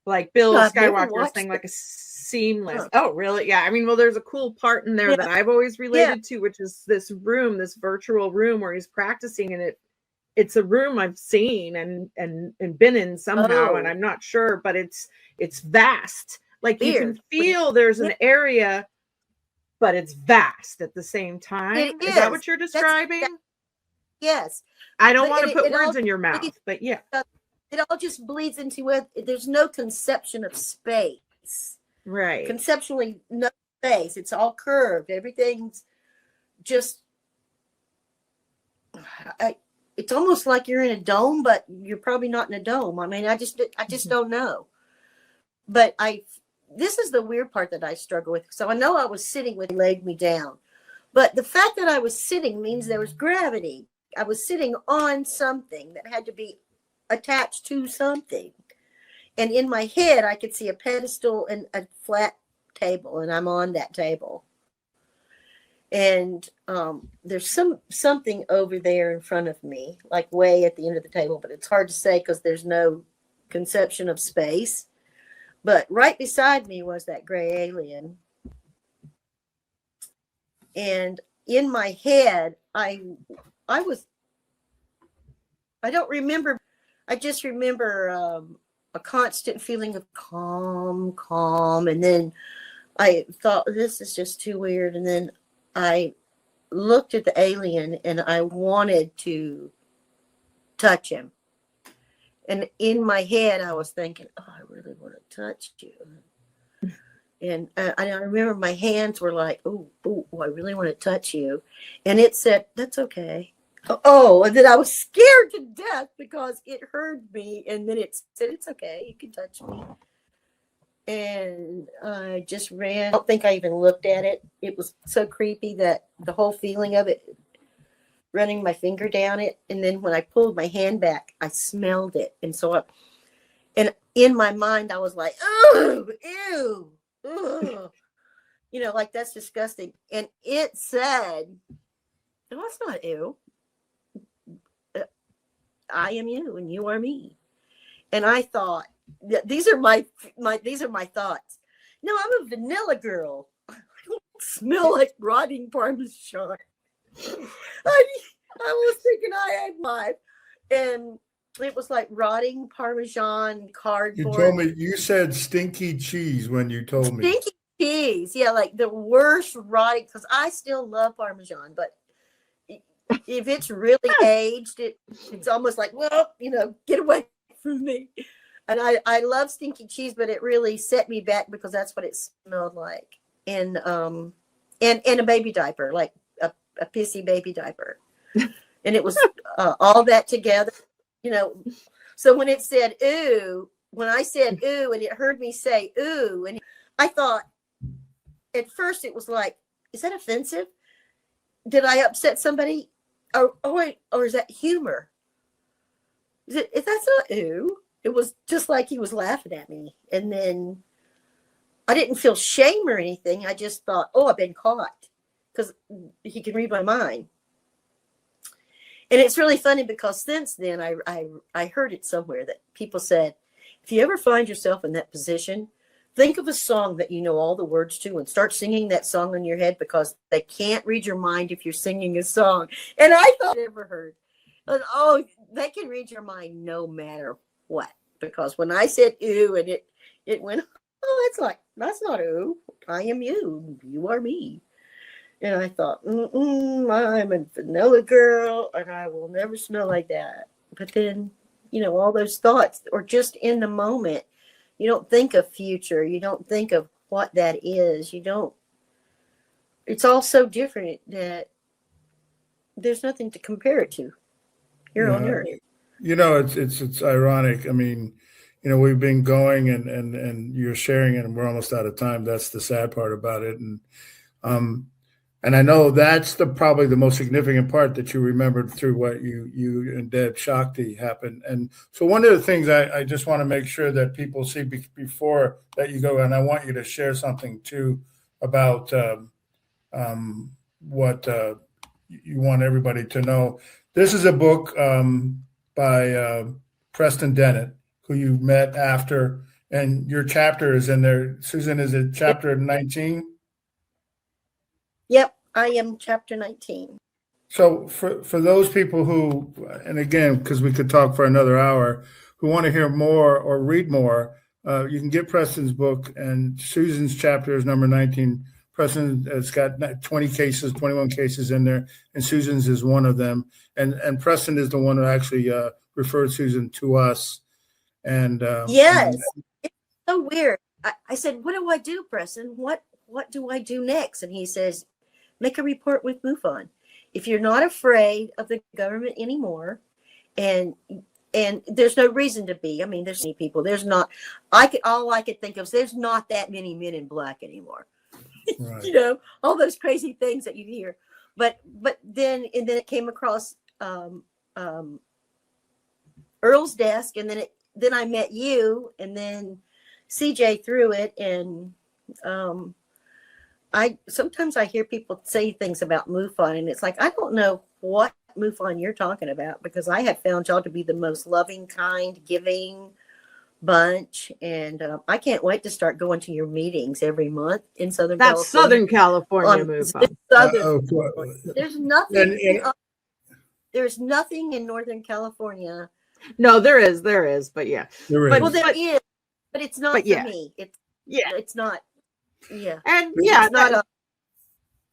like Bill Skywalker's thing, like a seamless. Huh. Oh, really? Yeah. I mean, well, there's a cool part in there that I've always related to, which is this room, this virtual room where he's practicing, and it's a room I've seen and been in somehow, and I'm not sure, but it's vast. Like you can feel there's an area, but it's vast at the same time. Is that what you're describing? Yes. I don't want to put words in your mouth, but yeah. It all just bleeds into it. There's no conception of space. Right. Conceptually, no space. It's all curved. Everything's just, it's almost like you're in a dome, but you're probably not in a dome. I mean, I just don't know. But this is the weird part that I struggle with. So I know I was sitting when he laid me down, but the fact that I was sitting means there was gravity. I was sitting on something that had to be attached to something. And in my head, I could see a pedestal and a flat table, and I'm on that table. And there's something over there in front of me, like way at the end of the table, but it's hard to say because there's no conception of space. But right beside me was that gray alien. And in my head, I don't remember. I just remember a constant feeling of calm. And then I thought, this is just too weird. And then I looked at the alien and I wanted to touch him. And in my head, I was thinking, oh, I really want to touch you. And I remember my hands were like, oh, I really want to touch you. And it said, that's okay. Oh, and then I was scared to death because it heard me. And then it said, it's okay. You can touch me. And I just ran. I don't think I even looked at it. It was so creepy that the whole feeling of it, running my finger down it. And then when I pulled my hand back, I smelled it. And so and in my mind, I was like, oh, ew, ugh. You know, like that's disgusting. And it said, no, it's not ew. I am you and you are me. And I thought, these are my thoughts. No, I'm a vanilla girl. I don't smell like rotting Parmesan. I was thinking I had life. And it was like rotting Parmesan cardboard. You told me, you said stinky cheese when you told me. Stinky cheese. Yeah, like the worst rotting, because I still love Parmesan, but if it's really aged, it's almost like, well, you know, get away from me. And I love stinky cheese, but it really set me back because that's what it smelled like. And a baby diaper, like a pissy baby diaper. And it was all that together, you know. So when it said ooh, when I said ooh, and it heard me say ooh, and I thought at first it was like, is that offensive? Did I upset somebody? Or is that humor? If that's not ooh, it was just like he was laughing at me. And then I didn't feel shame or anything. I just thought, oh, I've been caught because he can read my mind. And it's really funny because since then I heard it somewhere that people said, if you ever find yourself in that position, think of a song that you know all the words to and start singing that song in your head because they can't read your mind if you're singing a song. And I thought I never heard. Oh, they can read your mind no matter what. Because when I said ooh and it went, oh, that's not ooh. I am you. You are me. And I thought, I'm a vanilla girl and I will never smell like that. But then, all those thoughts are just in the moment. You don't think of future. You don't think of what that is. It's all so different that there's nothing to compare it to here on Earth. It's ironic. I mean, we've been going and you're sharing it and we're almost out of time. That's the sad part about it. And I know that's probably the most significant part that you remembered through what you and Deb Shakti happened. And so one of the things I just want to make sure that people see before that you go, and I want you to share something too about what you want everybody to know. This is a book by Preston Dennett, who you met after, and your chapter is in there. Susan, is it chapter 19? Yep, I am chapter 19. So for those people who, and again, because we could talk for another hour, who want to hear more or read more, you can get Preston's book, and Susan's chapter is number 19. Preston has got 21 cases in there, and Susan's is one of them. And Preston is the one who actually referred Susan to us. And yes, it's so weird. I said, "What do I do, Preston? What do I do next?" And he says, "Make a report with MUFON. If you're not afraid of the government anymore, and there's no reason to be. I mean, there's many people. There's not. All I could think of is there's not that many men in black anymore. Right. All those crazy things that you hear. But then it came across Earl's desk, and then I met you, and then CJ threw it, and sometimes I hear people say things about MUFON, and it's like, I don't know what MUFON you're talking about, because I have found y'all to be the most loving, kind, giving bunch, and I can't wait to start going to your meetings every month in Southern California. That's Southern California MUFON. There's nothing. There's nothing in Northern California. No, there is, but yeah. There is. Well, there is, but it's not for me. It's not. Yeah. And yeah, it's not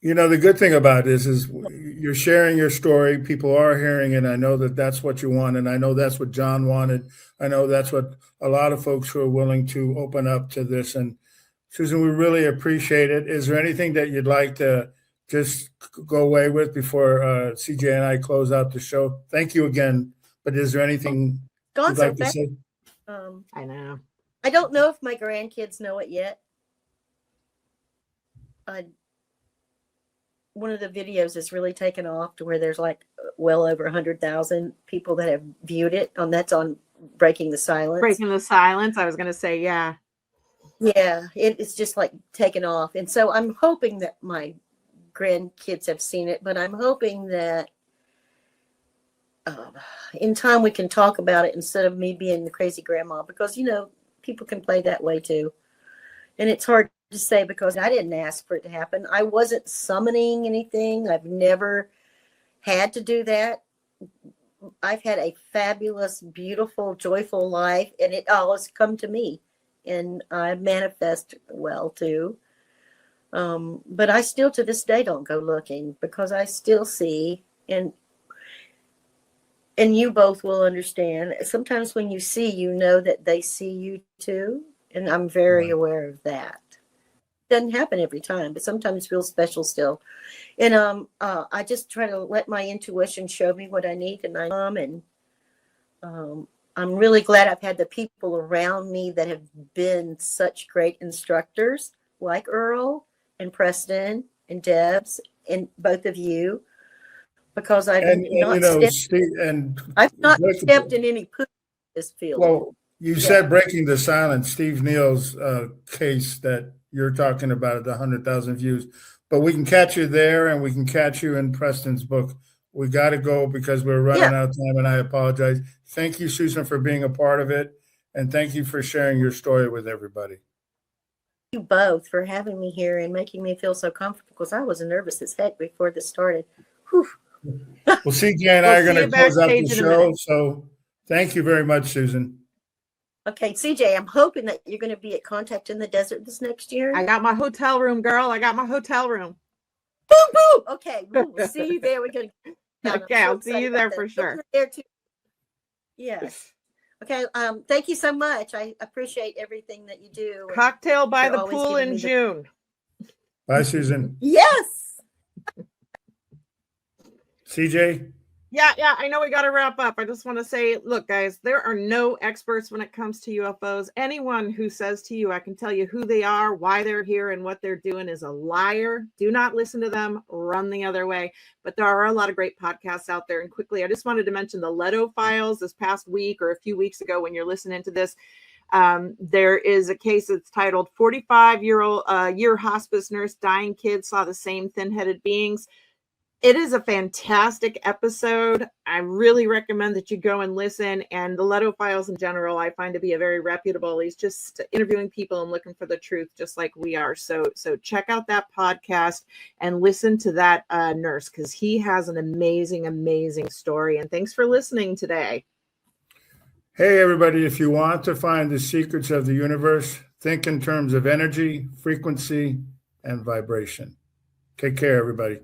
the good thing about this is you're sharing your story. People are hearing it. I know that's what you want. And I know that's what John wanted. I know that's what a lot of folks who are willing to open up to this. And Susan, we really appreciate it. Is there anything that you'd like to just go away with before CJ and I close out the show? Thank you again. But is there anything you'd like to say? I know. I don't know if my grandkids know it yet. One of the videos is really taken off to where there's like well over 100,000 people that have viewed it. That's on Breaking the Silence. Breaking the Silence. I was going to say, yeah. Yeah, it's just like taken off. And so I'm hoping that my grandkids have seen it, but I'm hoping that in time we can talk about it instead of me being the crazy grandma, because, people can play that way too. And it's hard to say because I didn't ask for it to happen. I wasn't summoning anything. I've never had to do that. I've had a fabulous, beautiful, joyful life, and it all has come to me, and I manifest well too. But I still to this day don't go looking, because I still see, and you both will understand, sometimes when you see, that they see you too. And I'm very aware of that. Doesn't happen every time, but sometimes feels special still. And I just try to let my intuition show me what I need, and I'm really glad I've had the people around me that have been such great instructors, like Earl and Preston and Debs and both of you, because I've not stepped in any poop in this field. Well, you said Breaking the Silence, Steve Neal's case that you're talking about, the 100,000 views. But we can catch you there, and we can catch you in Preston's book. We got to go because we're running out of time, and I apologize. Thank you, Susan, for being a part of it, and thank you for sharing your story with everybody. Thank you both for having me here and making me feel so comfortable, because I was nervous as heck before this started. Whew. Well, CJ and I are going to close out the show, so thank you very much, Susan. Okay, CJ, I'm hoping that you're going to be at Contact in the Desert this next year. I got my hotel room, girl. I got my hotel room. Boom, boom. Okay, we'll see you there. We're going to. Okay, I'll see you there for sure. There too. Yes. Okay. Thank you so much. I appreciate everything that you do. Cocktail by You're the always pool giving in me the- June. Bye, Susan. Yes. CJ? Yeah, I know we got to wrap up. I just want to say, look, guys, there are no experts when it comes to UFOs. Anyone who says to you, I can tell you who they are, why they're here, and what they're doing is a liar. Do not listen to them. Run the other way. But there are a lot of great podcasts out there. And quickly, I just wanted to mention the Leto Files this past week or a few weeks ago when you're listening to this. There is a case that's titled 45-year hospice nurse, dying kid saw the same thin-headed beings. It is a fantastic episode. I really recommend that you go and listen. And the Leto Files in general, I find to be a very reputable. He's just interviewing people and looking for the truth, just like we are. So check out that podcast and listen to that nurse, because he has an amazing, amazing story. And thanks for listening today. Hey, everybody, if you want to find the secrets of the universe, think in terms of energy, frequency, and vibration. Take care, everybody.